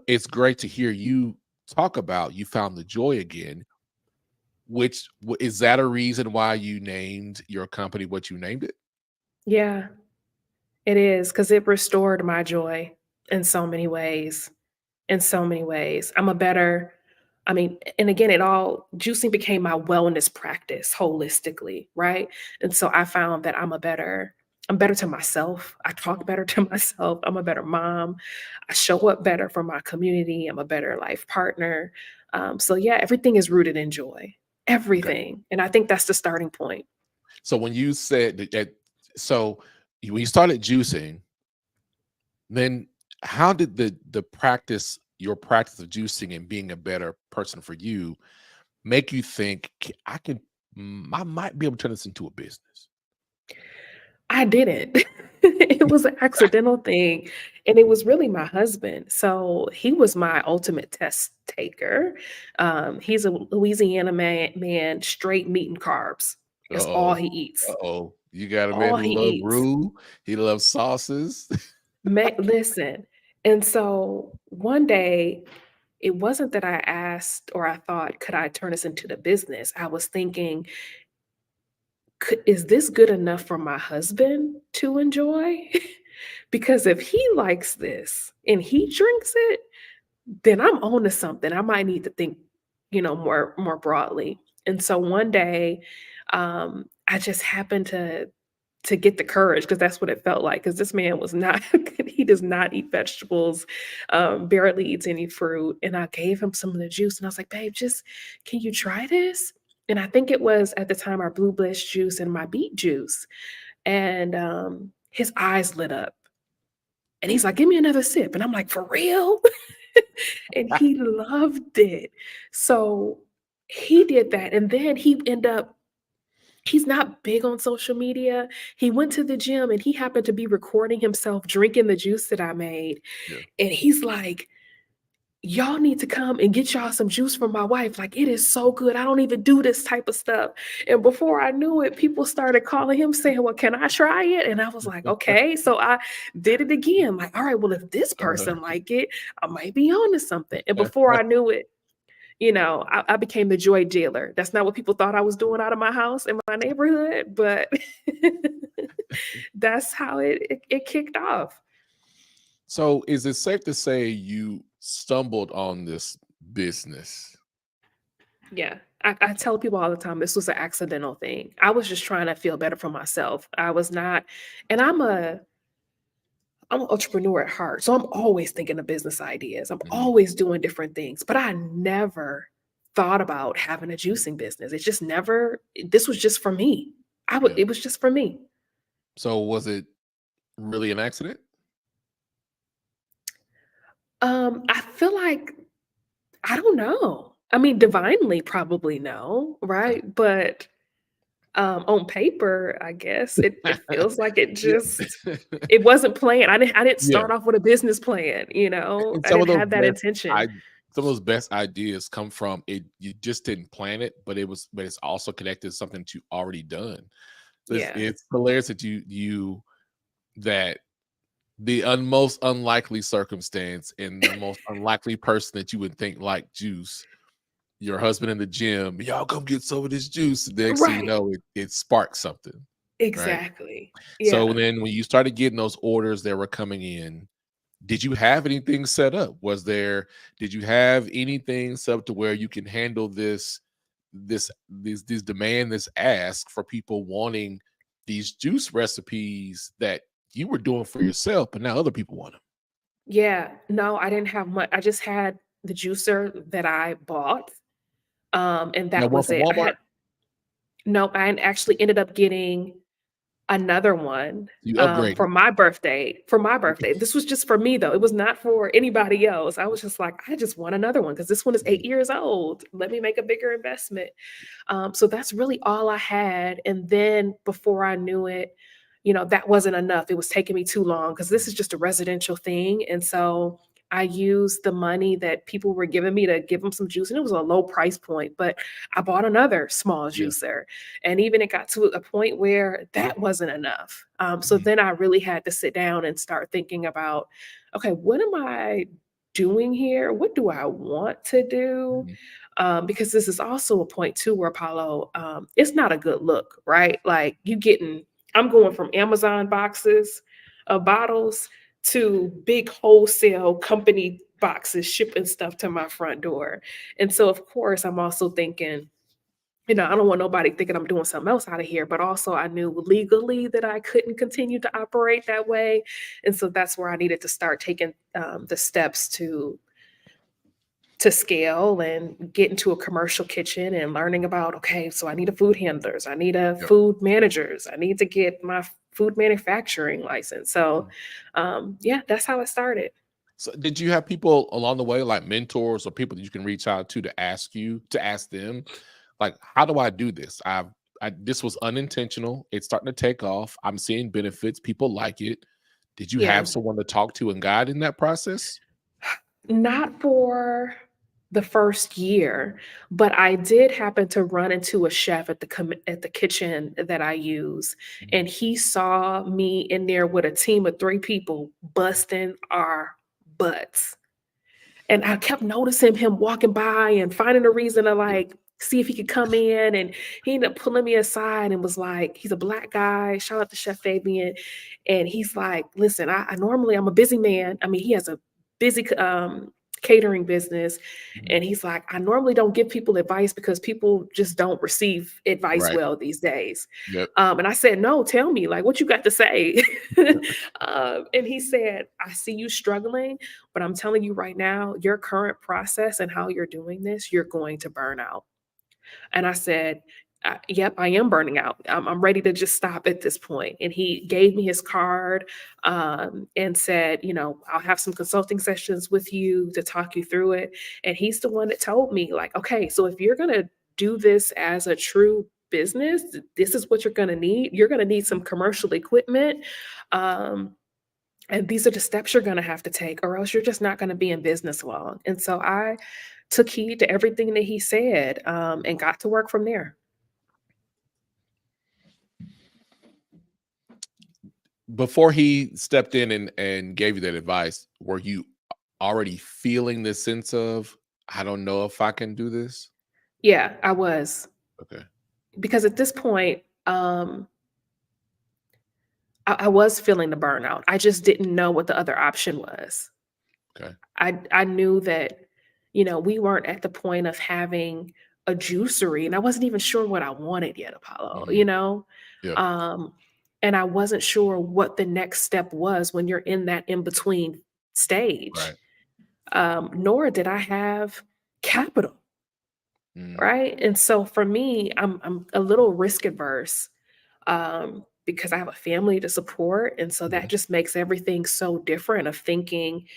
Speaker 1: it's great to hear you talk about you found the joy again. Which is that a reason why you named your company what you named it?
Speaker 2: Yeah. It is, because it restored my joy in so many ways. In so many ways. I mean, and again, juicing became my wellness practice holistically, right? And so I found that I'm better to myself. I talk better to myself. I'm a better mom. I show up better for my community. I'm a better life partner. So yeah, everything is rooted in joy.
Speaker 1: Okay.
Speaker 2: Everything. And I think that's the starting point.
Speaker 1: So when you said so when you started juicing, then how did your practice of juicing and being a better person for you make you think, I might be able to turn this into a business?
Speaker 2: I didn't. It was an accidental thing, and it was really my husband. So, he was my ultimate test taker. He's a Louisiana man, straight meat and carbs. That's all
Speaker 1: Uh-oh.
Speaker 2: he eats.
Speaker 1: Uh-oh. You got a man
Speaker 2: All
Speaker 1: who
Speaker 2: he
Speaker 1: loves
Speaker 2: eats.
Speaker 1: roux. He loves sauces.
Speaker 2: Listen, and so one day, it wasn't that I asked or I thought, "Could I turn this into the business?" I was thinking, is this good enough for my husband to enjoy?" Because if he likes this and he drinks it, then I'm on to something. I might need to think, more broadly. And so one day, I just happened to get the courage, because that's what it felt like. Because this man was not he does not eat vegetables, barely eats any fruit. And I gave him some of the juice and I was like, "Babe, just can you try this?" And I think it was at the time our blue bliss juice and my beet juice. And his eyes lit up and he's like, "Give me another sip." And I'm like, "For real?" And he loved it. So he did that. And then he's not big on social media. He went to the gym and he happened to be recording himself drinking the juice that I made.
Speaker 1: Yeah.
Speaker 2: And he's like, "Y'all need to come and get y'all some juice from my wife. Like, it is so good. I don't even do this type of stuff." And before I knew it, people started calling him saying, "Well, can I try it?" And I was like, "Okay." So I did it again. Like, all right, well, if this person like it, I might be on to something. And before I knew it, I became the joy dealer. That's not what people thought I was doing out of my house in my neighborhood, but that's how it kicked off.
Speaker 1: So is it safe to say you stumbled on this business?
Speaker 2: Yeah. I tell people all the time this was an accidental thing. I was just trying to feel better for myself. I was not, and I'm an entrepreneur at heart. So I'm always thinking of business ideas. I'm
Speaker 1: Mhm.
Speaker 2: always doing different things, but I never thought about having a juicing business. It's just never, this was just for me.
Speaker 1: Yeah.
Speaker 2: It was just for me.
Speaker 1: So was it really an accident?
Speaker 2: I feel like, I don't know. I mean, divinely probably no,
Speaker 1: Okay.
Speaker 2: right? But on paper, I guess it feels like
Speaker 1: Yeah.
Speaker 2: it wasn't planned. I didn't
Speaker 1: Yeah.
Speaker 2: start off with a business plan, you know?
Speaker 1: And
Speaker 2: I
Speaker 1: some of
Speaker 2: didn't
Speaker 1: those
Speaker 2: have that intention.
Speaker 1: best ideas come from it. You just didn't plan it, but it's also connected to something that you already done.
Speaker 2: Yeah.
Speaker 1: It's hilarious that that most unlikely circumstance and the most unlikely person that you would think like juice, your husband in the gym, y'all come get some of this juice. The next thing you
Speaker 2: Right.
Speaker 1: know, it sparks something, right?
Speaker 2: Exactly.
Speaker 1: So
Speaker 2: Yeah.
Speaker 1: then when you started getting those orders that were coming in, did you have anything set up? Did you have anything set up to where you can handle this demand, this ask for people wanting these juice recipes that you were doing for yourself, but now other people want them?
Speaker 2: Yeah. No, I didn't have much. I just had the juicer that I bought, and
Speaker 1: Now
Speaker 2: that
Speaker 1: one
Speaker 2: was
Speaker 1: from
Speaker 2: it.
Speaker 1: Walmart?
Speaker 2: I actually ended up getting Another one,
Speaker 1: You upgraded.
Speaker 2: for my birthday. For my birthday. This was just for me, though. It was not for anybody else. I was just like, "I just want another one because this one is
Speaker 1: Mhm.
Speaker 2: 8 years old. Let me make a bigger investment." So that's really all I had, and then before I knew it, that wasn't enough. It was taking me too long because this is just a residential thing, and so I used the money that people were giving me to give them some juice, and it was a low price point, but I bought another small
Speaker 1: Yeah.
Speaker 2: juicer, and even it got to a point where that wasn't enough. So
Speaker 1: Mhm.
Speaker 2: then I really had to sit down and start thinking about, okay, what am I doing here? What do I want to do?
Speaker 1: Mhm.
Speaker 2: Because this is also a point too where Paulo, it's not a good look, right? Like I'm going from Amazon boxes of bottles to big wholesale company boxes shipping stuff to my front door. And so, of course, I'm also thinking, I don't want nobody thinking I'm doing something else out of here, but also I knew legally that I couldn't continue to operate that way. And so that's where I needed to start taking the steps to scale and get into a commercial kitchen and learning about, okay, so I need a food handlers, I need a
Speaker 1: Yep.
Speaker 2: food managers, I need to get my food manufacturing license. So,
Speaker 1: Mhm.
Speaker 2: yeah, that's how it started.
Speaker 1: So did you have people along the way, like mentors or people that you can reach out to ask them, like, how do I do this? This was unintentional. It's starting to take off. I'm seeing benefits. People like it. Did you
Speaker 2: Yeah.
Speaker 1: have someone to talk to and guide in that process?
Speaker 2: Not for the first year, but I did happen to run into a chef at the kitchen that I use,
Speaker 1: Mhm.
Speaker 2: and he saw me in there with a team of 3 people busting our butts. And I kept noticing him walking by and finding a reason to,
Speaker 1: Yeah.
Speaker 2: like, see if he could come in, and he ended up pulling me aside and was like, he's a black guy, shout out to Chef Fabian, and he's like, "Listen, I normally I'm a busy man." I mean, he has a busy catering business,
Speaker 1: Mhm.
Speaker 2: and he's like, "I normally don't give people advice because people just don't receive advice
Speaker 1: Right.
Speaker 2: well these days."
Speaker 1: Yep.
Speaker 2: And I said, "No, tell me, like, what you got to say?" And he said, "I see you struggling, but I'm telling you right now, your current process and how you're doing this, you're going to burn out." And I said, "Yep, I am burning out. I'm ready to just stop at this point." And he gave me his card and said, "I'll have some consulting sessions with you to talk you through it." And he's the one that told me, like, "Okay, so if you're going to do this as a true business, this is what you're going to need. You're going to need some commercial equipment. Um, and these are the steps you're going to have to take, or else you're just not going to be in business long." And so I took heed to everything that he said, and got to work from there.
Speaker 1: Before he stepped in and gave you that advice, were you already feeling this sense of, I don't know if I can do this?
Speaker 2: Yeah, I was.
Speaker 1: Okay.
Speaker 2: Because at this point, I was feeling the burnout. I just didn't know what the other option was.
Speaker 1: Okay.
Speaker 2: I knew that, we weren't at the point of having a juicery, and I wasn't even sure what I wanted yet, Apollo,
Speaker 1: Mhm. Yeah.
Speaker 2: Um, and I wasn't sure what the next step was when you're in that in between stage.
Speaker 1: Right.
Speaker 2: Nor did I have capital,
Speaker 1: Mm.
Speaker 2: right? And so for me, I'm a little risk adverse, because I have a family to support, and so that
Speaker 1: Mhm.
Speaker 2: just makes everything so different of thinking,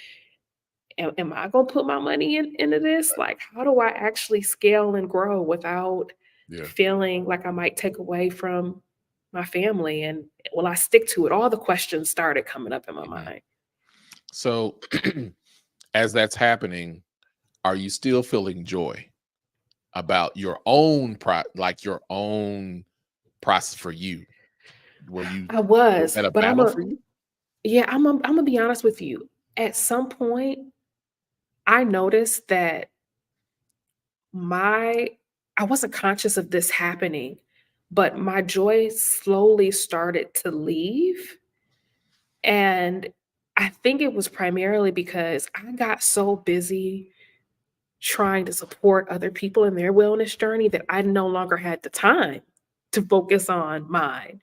Speaker 2: am I gonna put my money into this? Like, how do I actually scale and grow without
Speaker 1: Yeah.
Speaker 2: feeling like I might take away from my family? And will I stick to it? All the questions started coming up in my
Speaker 1: Mhm.
Speaker 2: mind.
Speaker 1: So as that's happening, are you still feeling joy about your own process for you?
Speaker 2: I
Speaker 1: Was
Speaker 2: was,
Speaker 1: that a
Speaker 2: but
Speaker 1: battle for you?
Speaker 2: I'm gonna be honest with you. At some point, I noticed that my I wasn't conscious of this happening, but my joy slowly started to leave. And I think it was primarily because I got so busy trying to support other people in their wellness journey that I no longer had the time to focus on mine.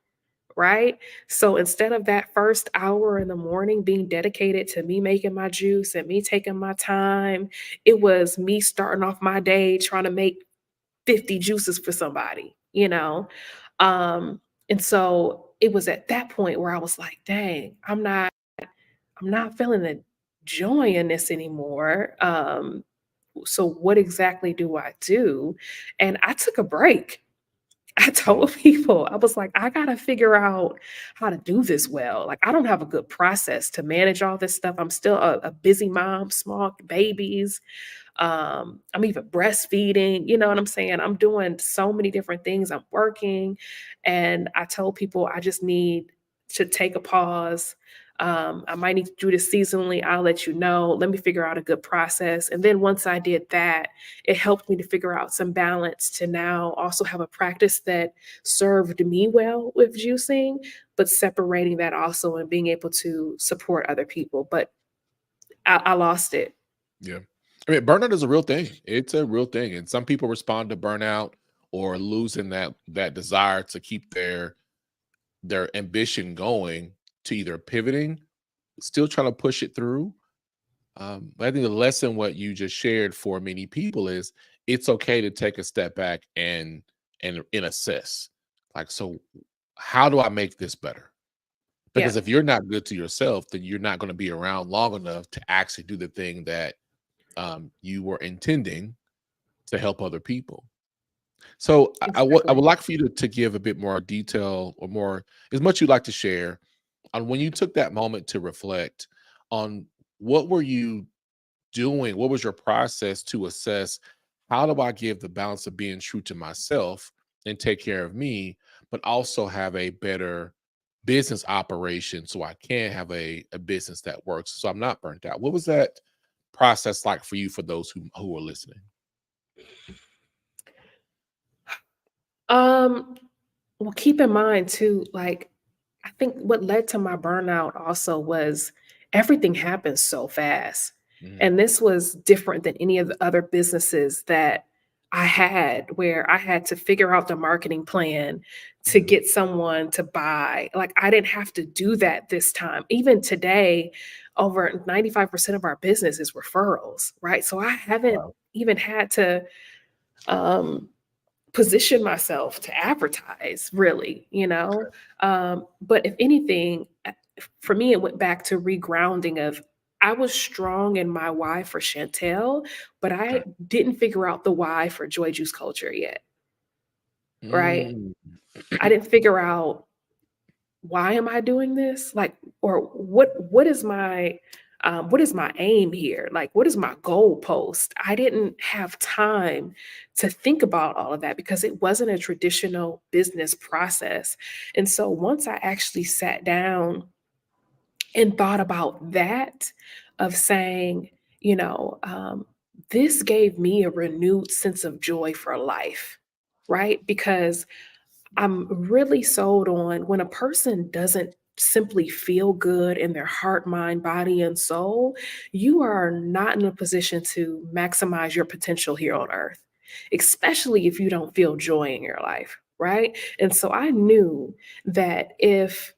Speaker 2: Right? So instead of that first hour in the morning being dedicated to me making my juice and me taking my time, it was me starting off my day trying to make 50 juices for somebody, you know? And so it was at that point where I was like, dang, I'm not feeling the joy in this anymore. So what exactly do I do? And I took a break. I
Speaker 1: Mm.
Speaker 2: told people, I was like, I gotta figure out how to do this well. Like, I don't have a good process to manage all this stuff. I'm still a busy mom, small babies. I'm even breastfeeding, you know what I'm saying? I'm doing so many different things. I'm working. And I told people I just need to take a pause. I might need to do this seasonally. I'll let you know. Let me figure out a good process. And then once I did that, it helped me to figure out some balance to now also have a practice that served me well with juicing, but separating that also and being able to support other people. But I lost it.
Speaker 1: Yeah. I mean, burnout is a real thing. It's a real thing. And some people respond to burnout or losing that desire to keep their ambition going to either pivoting, still trying to push it through. But I think the lesson what you just shared for many people is it's okay to take a step back and assess. Like, so how do I make this better?
Speaker 2: Yeah.
Speaker 1: Because if you're not good to yourself, then you're not going to be around long enough to actually do the thing that you were intending to help other people. So I
Speaker 2: Exactly.
Speaker 1: would like for you to give a bit more detail or more as much you'd like to share on when you took that moment to reflect on what were you doing? What was your process to assess how do I give the balance of being true to myself and take care of me, but also have a better business operation so I can have a business that works so I'm not burnt out? What was that process like for you for those who are listening?
Speaker 2: Um, well, keep in mind too, like, I think what led to my burnout also was everything happened so fast.
Speaker 1: Mhm.
Speaker 2: And this was different than any of the other businesses that I had, where I had to figure out the marketing plan to
Speaker 1: Mhm.
Speaker 2: get someone to buy. Like, I didn't have to do that this time. Even today, over 95% of our business is referrals, right? So I haven't
Speaker 1: Wow.
Speaker 2: even had to um position myself to advertise really, you know? But if anything, for me, it went back to regrounding of I was strong in my why for Chantel, but
Speaker 1: Okay.
Speaker 2: I didn't figure out the why for Joy Juice Culture yet, right?
Speaker 1: Mm.
Speaker 2: I didn't figure out why am I doing this? Like, or what is my aim here? Like, what is my goal post? I didn't have time to think about all of that because it wasn't a traditional business process. And so once I actually sat down and thought about that, of saying, you know, this gave me a renewed sense of joy for life, right? Because I'm really sold on when a person doesn't simply feel good in their heart, mind, body, and soul, you are not in a position to maximize your potential here on earth, especially if you don't feel joy in your life, right? And so I knew that if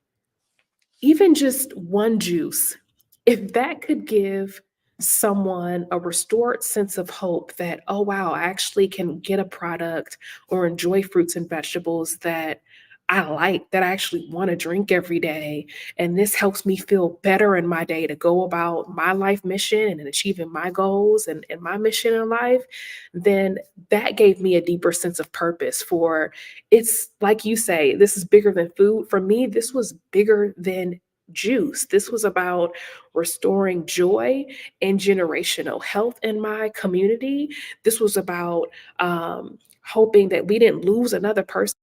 Speaker 2: even just one juice, if that could give someone a restored sense of hope that, oh, wow, I actually can get a product or enjoy fruits and vegetables that I like, that I actually want to drink every day. And this helps me feel better in my day to go about my life mission and in achieving my goals and my mission in life, then that gave me a deeper sense of purpose for it's like you say, this is bigger than food. For me, this was bigger than juice. This was about restoring joy and generational health in my community. This was about hoping that we didn't lose another person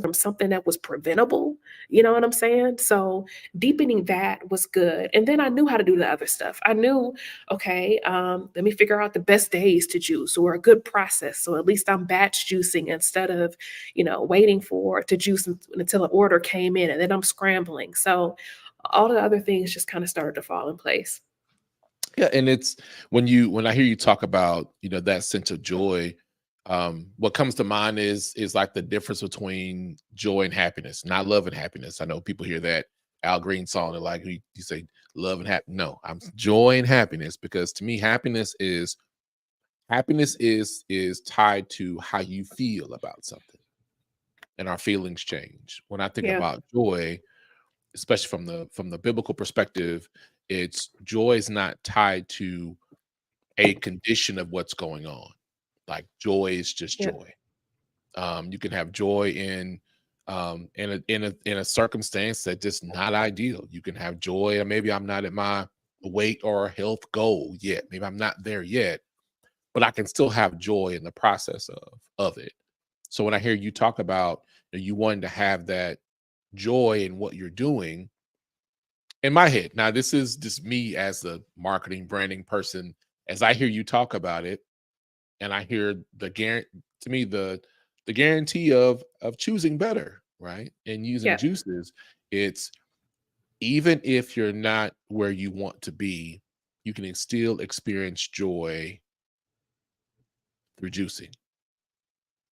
Speaker 2: from something that was preventable. You know what I'm saying? So deepening that was good. And then I knew how to do the other stuff. I knew, okay, let me figure out the best days to juice or a good process. So at least I'm batch juicing instead of, waiting for to juice until an order came in and then I'm scrambling. So all the other things just kind of started to fall in place.
Speaker 1: Yeah, and it's when I hear you talk about, that sense of joy, what comes to mind is like the difference between joy and happiness, not love and happiness. I know people hear that Al Green song, they're like, you say love and happiness. No, I'm joy and happiness because to me, happiness is tied to how you feel about something. and our feelings change. When I think
Speaker 2: Yeah.
Speaker 1: about joy, especially from the biblical perspective, it's joy is not tied to a condition of what's going on. Like joy is just
Speaker 2: Yeah.
Speaker 1: joy. You can have joy in a circumstance that just not ideal. You can have joy, and maybe I'm not at my weight or health goal yet. Maybe I'm not there yet, but I can still have joy in the process of it. So when I hear you talk about you wanting to have that joy in what you're doing, in my head, now this is just me as a marketing branding person. As I hear you talk about it, and I hear the guarantee to me the guarantee of choosing better, right? And using
Speaker 2: Yeah.
Speaker 1: juices, it's even if you're not where you want to be, you can still experience joy through juicing.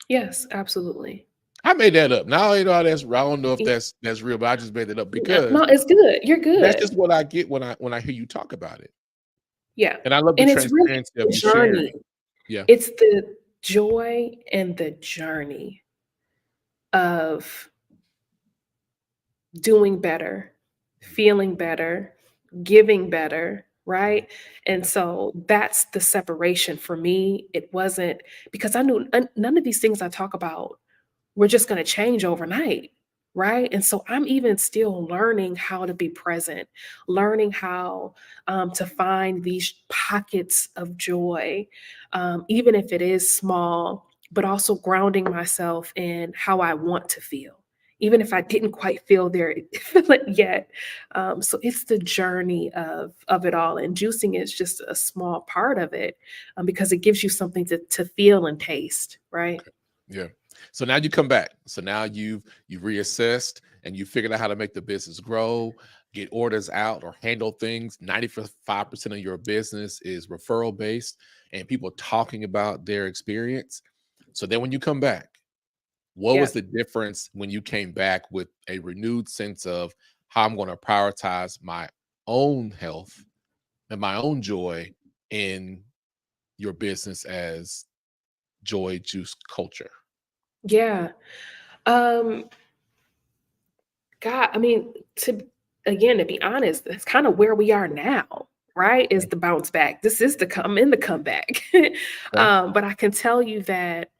Speaker 2: Yes, absolutely.
Speaker 1: I made that up. Now you know that's I don't know if
Speaker 2: Y-
Speaker 1: that's real, but I just made it up
Speaker 2: No,
Speaker 1: because
Speaker 2: it's good. You're
Speaker 1: that's just
Speaker 2: good.
Speaker 1: what I get when I hear you talk about it.
Speaker 2: Yeah.
Speaker 1: And I love the
Speaker 2: And it's really
Speaker 1: transparency of
Speaker 2: the
Speaker 1: you
Speaker 2: journey.
Speaker 1: sharing. Yeah.
Speaker 2: It's the joy and the journey of doing better, feeling better, giving better,
Speaker 1: Mhm.
Speaker 2: right? And
Speaker 1: Yeah.
Speaker 2: so that's the separation for me. It wasn't because I knew none of these things I talk about we're just going to change overnight. Right. And so I'm even still learning how to be present, learning how to find these pockets of joy, even if it is small, but also grounding myself in how I want to feel, even if I didn't quite feel there feel it yet. So it's the journey of it all. And juicing is just a small part of it because it gives you something to feel and taste. Right.
Speaker 1: Okay. Yeah. So now you come back. So now you've reassessed and you figured out how to make the business grow, get orders out or handle things. 95% of your business is referral based and people talking about their experience. So then when you come back, what was
Speaker 2: Yeah.
Speaker 1: the difference when you came back with a renewed sense of how I'm going to prioritize my own health and my own joy in your business as Joy Juice Culture?
Speaker 2: Yeah. Um, God, I mean, to be honest, that's kind of where we are now, right? Is
Speaker 1: Okay.
Speaker 2: the bounce back. This is the come in the comeback.
Speaker 1: Okay.
Speaker 2: But I can tell you that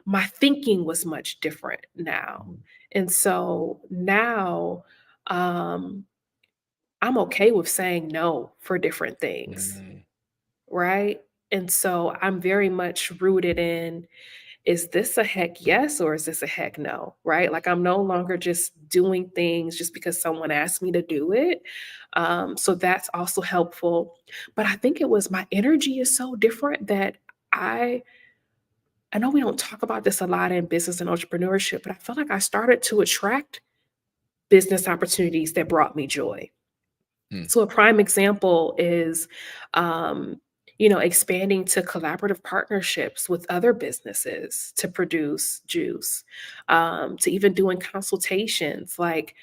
Speaker 2: my thinking was much different now.
Speaker 1: Mhm.
Speaker 2: And so now um I'm okay with saying no for different things,
Speaker 1: Mm,
Speaker 2: right? And so I'm very much rooted in is this a heck yes or is this a heck no? Right? Like I'm no longer just doing things just because someone asked me to do it. So that's also helpful. But I think it was my energy is so different that I I know we don't talk about this a lot in business and entrepreneurship, but I feel like I started to attract business opportunities that brought me joy.
Speaker 1: mm,
Speaker 2: So a prime example is, um, expanding to collaborative partnerships with other businesses to produce juice, to even doing consultations, like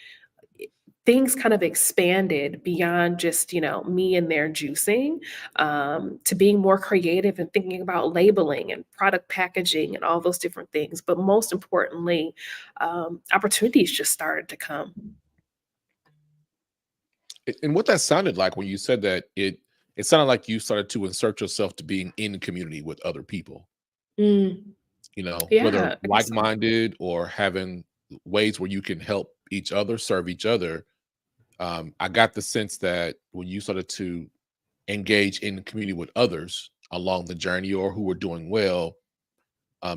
Speaker 2: things kind of expanded beyond just, me and their juicing, to being more creative and thinking about labeling and product packaging and all those different things. But most importantly, opportunities just started to come.
Speaker 1: and what that sounded like when you said that, it sounded like you started to insert yourself to being in community with other people,
Speaker 2: Mm,
Speaker 1: whether
Speaker 2: yeah, I guess so.
Speaker 1: like-minded or having ways where you can help each other, serve each other. I got the sense that when you started to engage in community with others along the journey or who were doing well,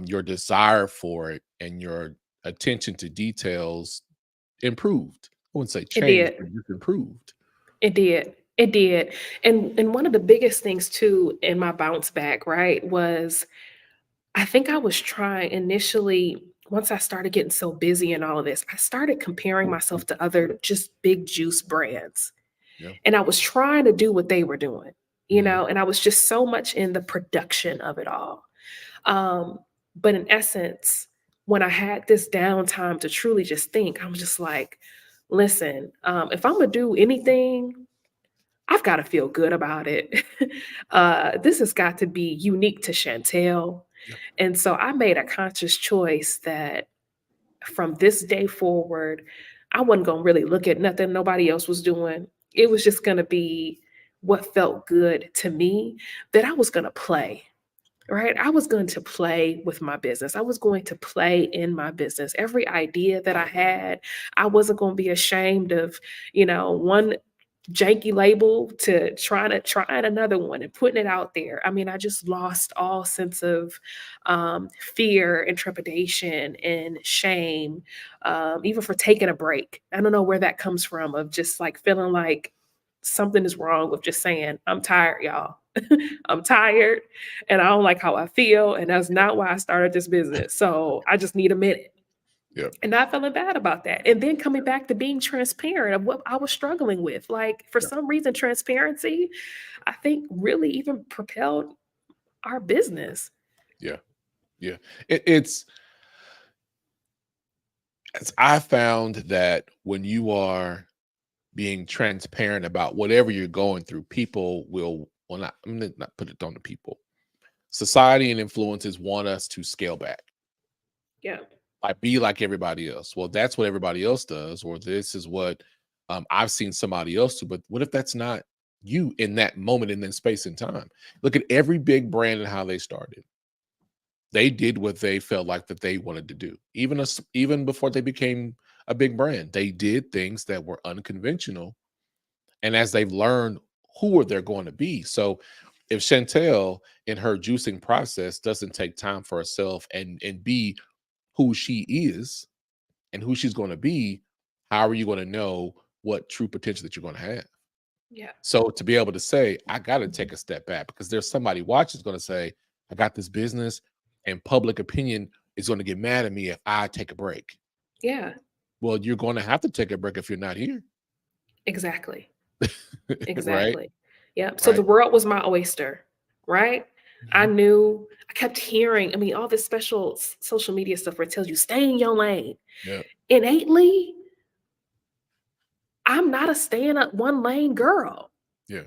Speaker 1: your desire for it and your attention to details improved. I wouldn't say
Speaker 2: It
Speaker 1: changed,
Speaker 2: did.
Speaker 1: but just improved.
Speaker 2: It did. It did. And one of the biggest things too in my bounce back, right, was I think I was trying initially once I started getting so busy and all of this, I started comparing myself to other just big juice brands.
Speaker 1: Yeah.
Speaker 2: And I was trying to do what they were doing,
Speaker 1: Mhm.
Speaker 2: and I was just so much in the production of it all. Um, but in essence, when I had this downtime to truly just think, I was just like, listen, if I'm gonna do anything, I've gotta feel good about it. This has got to be unique to Chantel.
Speaker 1: Yeah.
Speaker 2: And so I made a conscious choice that from this day forward, I wasn't going to really look at nothing nobody else was doing. It was just going to be what felt good to me, that I was going to play. Right? I was going to play with my business. I was going to play in my business. Every idea that I had, I wasn't going to be ashamed of, one janky label to trying another one and putting it out there. I mean, I just lost all sense of fear and trepidation and shame, even for taking a break. I don't know where that comes from, of just like feeling like something is wrong with just saying, I'm tired, y'all. I'm tired and I don't like how I feel. And that's not why I started this business. So I just need a minute.
Speaker 1: Yeah.
Speaker 2: And not feeling bad about that. And then coming back to being transparent of what I was struggling with. Like, for
Speaker 1: Yeah.
Speaker 2: some reason, transparency, I think, really even propelled our business.
Speaker 1: Yeah. Yeah. It's I found that when you are being transparent about whatever you're going through, people will, well, not, I'm gonna not put it on the people. Society and influences want us to scale back.
Speaker 2: Yeah.
Speaker 1: Like, be like everybody else. Well, that's what everybody else does, or this is what I've seen somebody else do. But what if that's not you in that moment, in that space and time? Look at every big brand and how they started. They did what they felt like that they wanted to do. Even before they became a big brand, they did things that were unconventional. And as they've learned who are they're going to be. So if Chantel in her juicing process doesn't take time for herself and be who she is and who she's going to be, how are you going to know what true potential that you're going to have?
Speaker 2: Yeah.
Speaker 1: So to be able to say, I got to take a step back because there's somebody watching is going to say, I got this business, and public opinion is going to get mad at me if I take a break.
Speaker 2: Yeah.
Speaker 1: Well, you're going to have to take a break if you're not here.
Speaker 2: Exactly.
Speaker 1: Right?
Speaker 2: Exactly. Yeah. So
Speaker 1: Right.
Speaker 2: the world was my oyster, right? I
Speaker 1: Mhm.
Speaker 2: knew, I kept hearing, I mean, all this special social media stuff where it tells you stay in your lane.
Speaker 1: Yeah.
Speaker 2: Innately, I'm not a stay in a one lane girl.
Speaker 1: Yeah.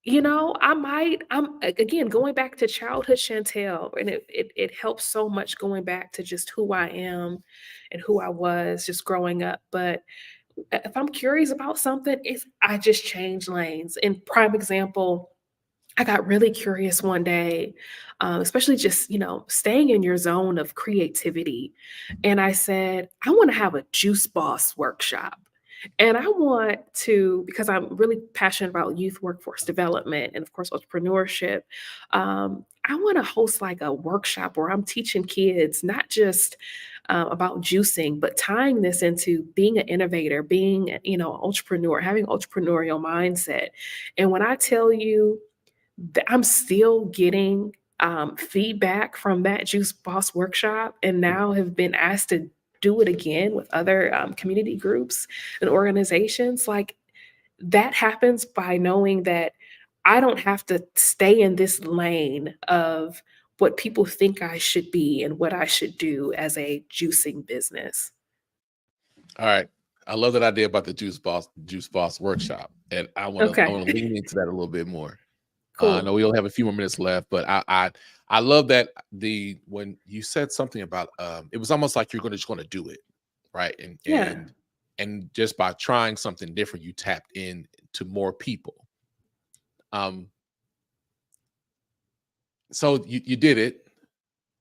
Speaker 2: I'm again going back to childhood Chantel, and it helps so much going back to just who I am and who I was just growing up. But if I'm curious about something, I just change lanes. And prime example, I got really curious one day, especially just, staying in your zone of creativity. And I said, I want to have a juice boss workshop. And I want to, because I'm really passionate about youth workforce development and, of course, entrepreneurship. I want to host like a workshop where I'm teaching kids not just about juicing, but tying this into being an innovator, being, an entrepreneur, having entrepreneurial mindset. And when I tell you, I'm still getting feedback from that Juice Boss workshop, and now have been asked to do it again with other community groups and organizations. Like, that happens by knowing that I don't have to stay in this lane of what people think I should be and what I should do as a juicing business.
Speaker 1: All right. I love that idea about the Juice Boss workshop. And I
Speaker 2: Okay,
Speaker 1: want to lean into that a little bit more. I know
Speaker 2: cool.
Speaker 1: we only have a few more minutes left, but I love that when you said something about it was almost like you're going to do it, right? And
Speaker 2: Yeah,
Speaker 1: just by trying something different, you tapped in to more people. Um, so you did it,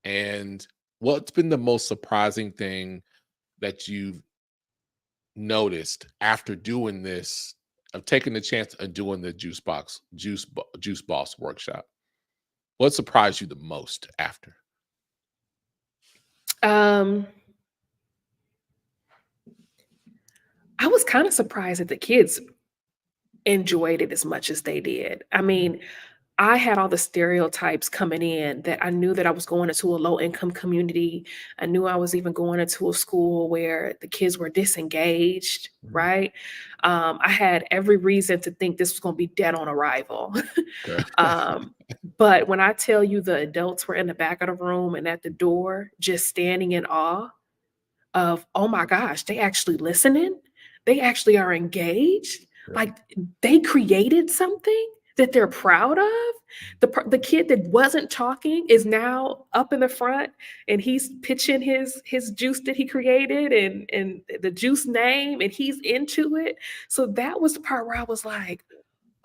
Speaker 1: and what's been the most surprising thing that you've noticed after doing this, of taking the chance of doing the Juice Boss workshop? What surprised you the most after?
Speaker 2: um, I was kind of surprised that the kids enjoyed it as much as they did. I mean, I had all the stereotypes coming in that I knew that I was going into a low income community. I knew I was even going into a school where the kids were disengaged,
Speaker 1: Mhm.
Speaker 2: right? I had every reason to think this was going to be dead on arrival.
Speaker 1: Okay.
Speaker 2: um, but when I tell you the adults were in the back of the room and at the door, just standing in awe of, oh my gosh, they actually listening. They actually are engaged.
Speaker 1: Yeah.
Speaker 2: Like, they created something. that they're proud of. The kid that wasn't talking is now up in the front, and he's pitching his juice that he created, and the juice name, and he's into it. So that was the part where I was like,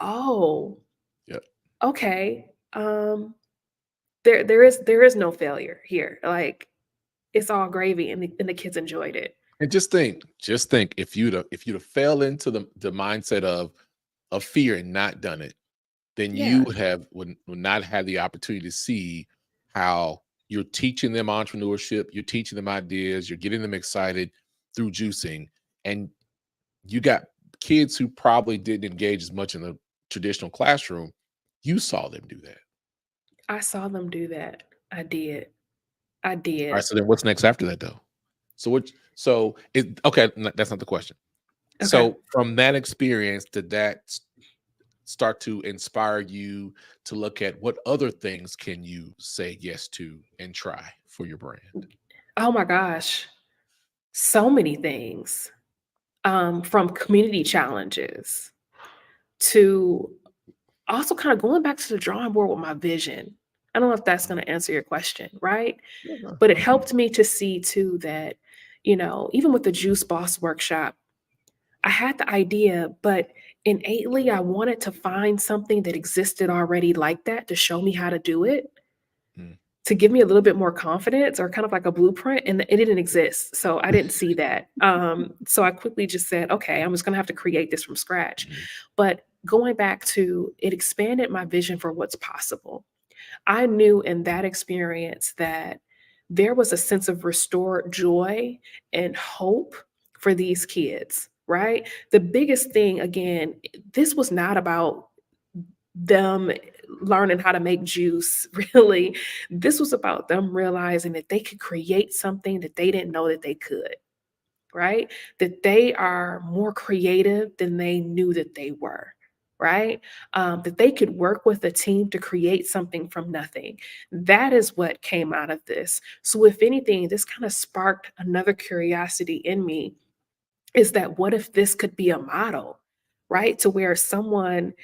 Speaker 2: oh,
Speaker 1: Yep.
Speaker 2: okay. There is no failure here. Like, it's all gravy, and the kids enjoyed it.
Speaker 1: And just think if you'd have fell into the mindset of fear and not done it, then you
Speaker 2: Yeah,
Speaker 1: would not have the opportunity to see how you're teaching them entrepreneurship, you're teaching them ideas, you're getting them excited through juicing, and you got kids who probably didn't engage as much in the traditional classroom. You saw them do that.
Speaker 2: I saw them do that. I did. I
Speaker 1: All right.
Speaker 2: did.
Speaker 1: So then, what's next after that, though? So it okay. That's not the question.
Speaker 2: Okay.
Speaker 1: So from that experience, did that start to inspire you to look at what other things can you say yes to and try for your brand?
Speaker 2: Oh my gosh. So many things. From community challenges to also kind of going back to the drawing board with my vision. I don't know if that's going to answer your question, right?
Speaker 1: Yeah, no,
Speaker 2: But it
Speaker 1: no.
Speaker 2: helped me to see too that, even with the Juice Boss workshop, I had the idea, but innately I wanted to find something that existed already like that to show me how to do it,
Speaker 1: Mm.
Speaker 2: to give me a little bit more confidence, or kind of like a blueprint, and it didn't exist. So I didn't see that. So I quickly just said, okay, I'm just gonna have to create this from scratch.
Speaker 1: Mhm.
Speaker 2: But going back to it, expanded my vision for what's possible. I knew in that experience that there was a sense of restored joy and hope for these kids, right? The biggest thing, again, this was not about them learning how to make juice, really. This was about them realizing that they could create something that they didn't know that they could, right? That they are more creative than they knew that they were, right? That they could work with a team to create something from nothing. That is what came out of this. So, if anything, this kind of sparked another curiosity in me, is that what if this could be a model, right? To where someone,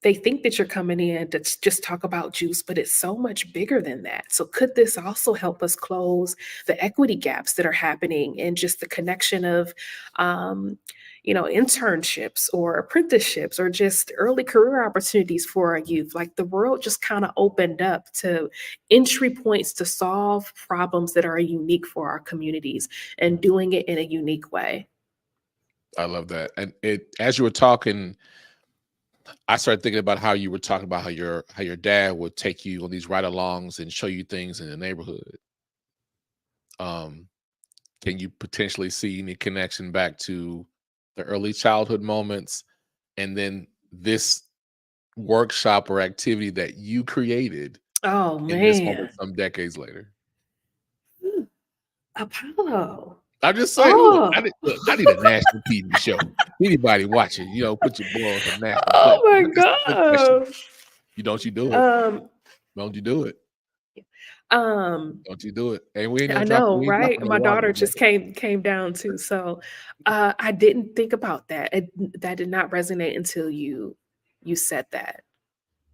Speaker 2: they think that you're coming in to just talk about juice, but it's so much bigger than that. So could this also help us close the equity gaps that are happening, and just the connection of internships or apprenticeships, or just early career opportunities for our youth? Like, the world just kind of opened up to entry points to solve problems that are unique for our communities, and doing it in a unique way.
Speaker 1: I love that. And as you were talking, I started thinking about how you were talking about how your dad would take you on these ride-alongs and show you things in the neighborhood. Um, can you potentially see any connection back to the early childhood moments and then this workshop or activity that you created
Speaker 2: Oh
Speaker 1: in this moment
Speaker 2: man.
Speaker 1: some decades later?
Speaker 2: Mm, Apollo.
Speaker 1: I'm just saying,
Speaker 2: Oh.
Speaker 1: look, I need a national TV show. Anybody watching, put your boy on some national
Speaker 2: Oh
Speaker 1: platform.
Speaker 2: my
Speaker 1: But just a quick question.
Speaker 2: gosh.
Speaker 1: Don't you do it?
Speaker 2: Um,
Speaker 1: Don't you do it?
Speaker 2: um,
Speaker 1: Don't you do it? And we ain't
Speaker 2: I
Speaker 1: gonna drop
Speaker 2: know,
Speaker 1: we ain't
Speaker 2: right?
Speaker 1: dropping no
Speaker 2: My
Speaker 1: volume
Speaker 2: daughter
Speaker 1: on that.
Speaker 2: just came down too. So I didn't think about that. That did not resonate until you said that.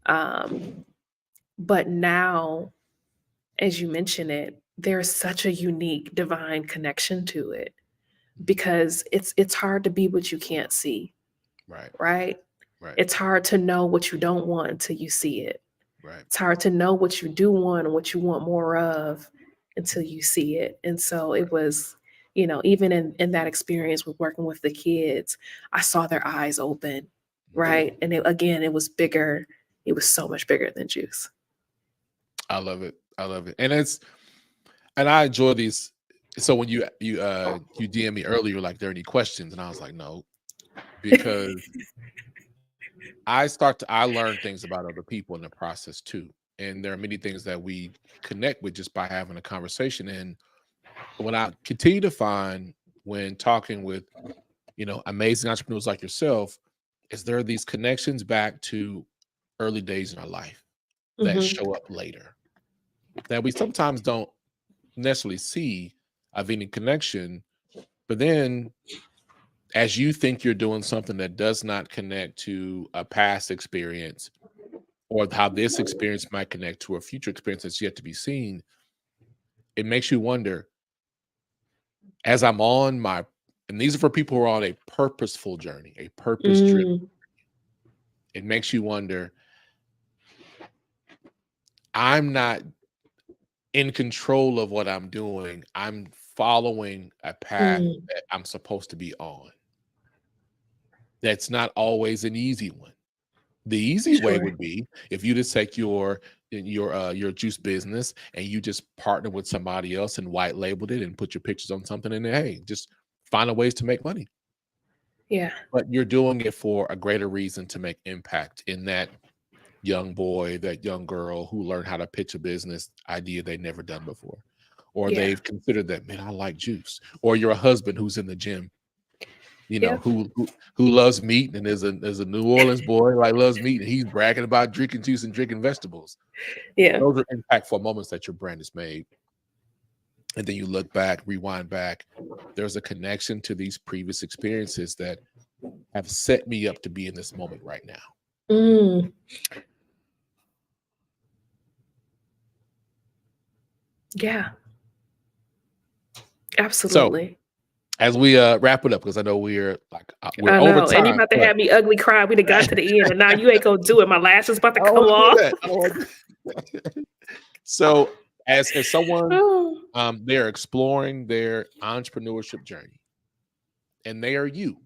Speaker 2: Um, but now, as you mention it, there's such a unique divine connection to it, because it's hard to be what you can't see,
Speaker 1: Right,
Speaker 2: right?
Speaker 1: right,
Speaker 2: It's hard to know what you don't want until you see it.
Speaker 1: right.
Speaker 2: It's hard to know what you do want and what you want more of until you see it. And so it was, even in that experience with working with the kids, I saw their eyes open,
Speaker 1: Mhm.
Speaker 2: right? And again, it was bigger. It was so much bigger than juice.
Speaker 1: I love it. I love it. And I enjoy these. So when you DM me earlier, like, there any questions? And I was like, no, because I learn things about other people in the process too. And there are many things that we connect with just by having a conversation. And what I continue to find when talking with, amazing entrepreneurs like yourself, is there are these connections back to early days in our life that
Speaker 2: Mhm.
Speaker 1: show up later that we sometimes don't necessarily see of any connection. But then as you think you're doing something that does not connect to a past experience, or how this experience might connect to a future experience that's yet to be seen, it makes you wonder, as I'm on my, and these are for people who are on a purposeful journey, a purpose driven,
Speaker 2: Mm,
Speaker 1: it makes you wonder, I'm not in control of what I'm doing. I'm following a path
Speaker 2: mm,
Speaker 1: that I'm supposed to be on. That's not always an easy one. The easy way
Speaker 2: sure.
Speaker 1: would be if you just take your juice business and you just partner with somebody else and white labeled it and put your pictures on something, and hey, just find a ways to make money.
Speaker 2: Yeah.
Speaker 1: But you're doing it for a greater reason, to make impact in that young boy, that young girl who learned how to pitch a business idea they'd never done before. Or
Speaker 2: Yeah.
Speaker 1: they've considered that, man, I like juice. Or you're a husband who's in the gym,
Speaker 2: Yep.
Speaker 1: who loves meat, and there's a New Orleans boy like loves meat, and he's bragging about drinking juice and drinking vegetables.
Speaker 2: Yeah.
Speaker 1: Those are impactful moments that your brand has made. And then you look back, rewind back. There's a connection to these previous experiences that have set me up to be in this moment right now.
Speaker 2: Mm, yeah.
Speaker 1: So
Speaker 2: Absolutely.
Speaker 1: as we wrap it up, because I know we're
Speaker 2: I
Speaker 1: over
Speaker 2: know. And you
Speaker 1: time,
Speaker 2: about to
Speaker 1: but
Speaker 2: have me ugly cry. We done got to the end, and now you ain't gonna do it. My lash is about to
Speaker 1: I don't
Speaker 2: come
Speaker 1: want to do
Speaker 2: off.
Speaker 1: that. I don't want to. So as someone,
Speaker 2: Oh,
Speaker 1: they're exploring their entrepreneurship journey, and they are you,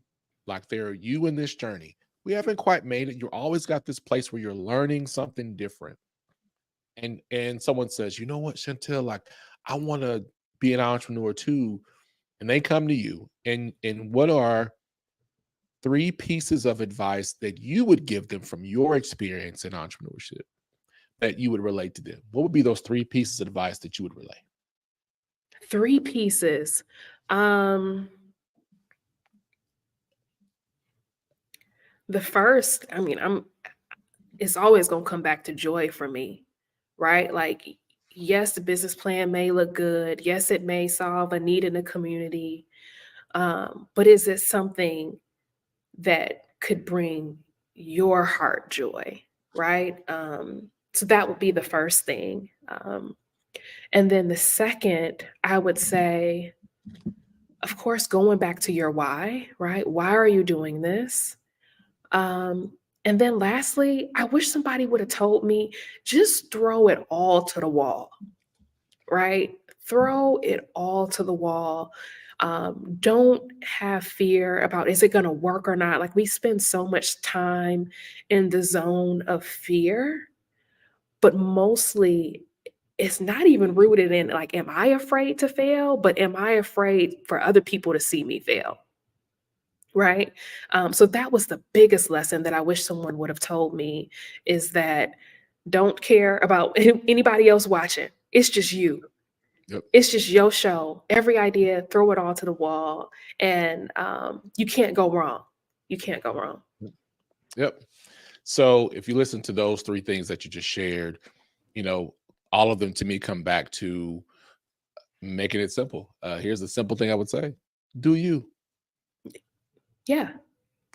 Speaker 1: like they're you in this journey. We haven't quite made it. You're always got this place where you're learning something different. And someone says, you know what, Chantel, like I want to be an entrepreneur too. And they come to you, and what are 3 pieces of advice that you would give them from your experience in entrepreneurship that you would relate to them? What would be those 3 pieces of advice that you would relay?
Speaker 2: 3 pieces. Um, the first, I mean, it's always gonna come back to joy for me, right? Like, yes, the business plan may look good. Yes, it may solve a need in the community. But is it something that could bring your heart joy, right? So that would be the first thing. And then the second, I would say, of course, going back to your why, right? Why are you doing this? Um, and then lastly, I wish somebody would have told me, just throw it all to the wall, right? Throw it all to the wall. Don't have fear about, is it going to work or not? Like, we spend so much time in the zone of fear, but mostly it's not even rooted in, like, am I afraid to fail? But am I afraid for other people to see me fail? Right. So that was the biggest lesson that I wish someone would have told me, is that don't care about anybody else watching. It's just you.
Speaker 1: Yep.
Speaker 2: It's just your show. Every idea, throw it all to the wall, and you can't go wrong. You can't go wrong.
Speaker 1: Yep. So if you listen to those 3 things that you just shared, all of them to me come back to making it simple. Here's the simple thing I would say: do you.
Speaker 2: Yeah.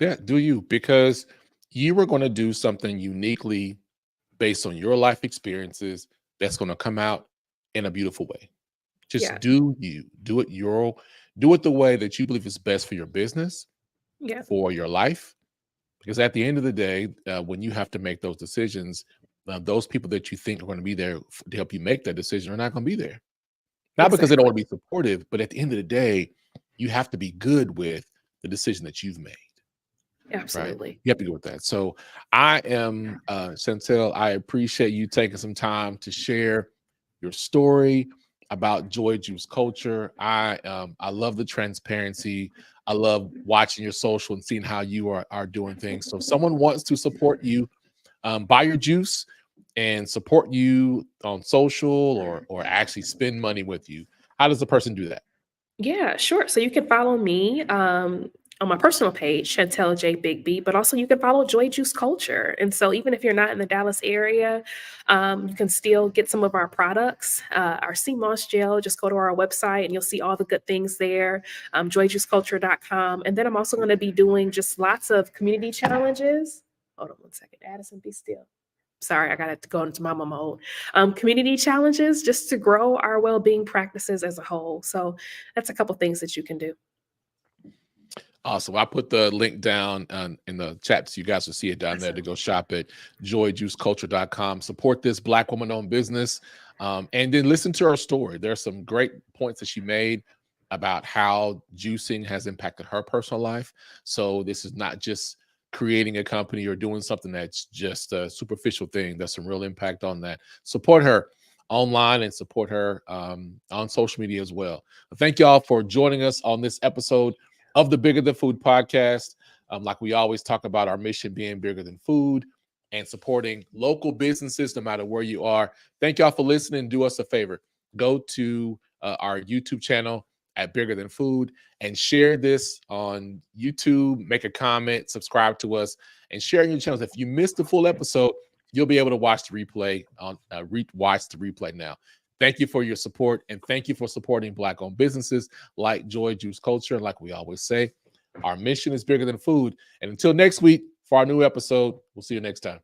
Speaker 1: Yeah, do you, because you were going to do something uniquely based on your life experiences that's going to come out in a beautiful way. Just
Speaker 2: Yeah.
Speaker 1: do you. Do it the way that you believe is best for your business,
Speaker 2: Yeah.
Speaker 1: for your life. Because at the end of the day, when you have to make those decisions, those people that you think are going to be there to help you make that decision are not going to be there. Not because they don't
Speaker 2: Exactly.
Speaker 1: want to be supportive, but at the end of the day, you have to be good with the decision that you've made. Right.
Speaker 2: Absolutely.
Speaker 1: You have to go with that. So I am Chantel, I appreciate you taking some time to share your story about Joy Juice culture. I love the transparency. I love watching your social and seeing how you are doing things. So if someone wants to support you, buy your juice and support you on social, or actually spend money with you, how does the person do that?
Speaker 2: Yeah, sure. So you can follow me on my personal page, Chantel J Bigby, but also you can follow Joy Juice Culture. And so even if you're not in the Dallas area, you can still get some of our products. Our sea moss gel, just go to our website and you'll see all the good things there, joyjuiceculture.com. And then I'm also going to be doing just lots of community challenges. Hold on one second, Addison, be still. Sorry, I got to go into mama mode. Community challenges just to grow our well-being practices as a whole. So that's a couple things that you can do.
Speaker 1: Awesome. I put the link down in the chat so you guys will see it down there to go shop at joyjuiceculture.com. Support this Black woman-owned business, and then listen to her story. There are some great points that she made about how juicing has impacted her personal life. So this is not just creating a company or doing something that's just a superficial thing. There's some real impact on that. Support her online and support her on social media as well. Thank y'all for joining us on this episode of the Bigger Than Food podcast. Like we always talk about, our mission being bigger than food and supporting local businesses no matter where you are. Thank y'all for listening. Do us a favor. Go to our YouTube channel at Bigger Than Food and share this on YouTube. Make a comment, subscribe to us, and share your channels. If you missed the full episode, you'll be able to watch the replay watch the replay now. Thank you for your support, and thank you for supporting Black-owned businesses like Joy Juice Culture. And like we always say, our mission is bigger than food. And until next week for our new episode, we'll see you next time.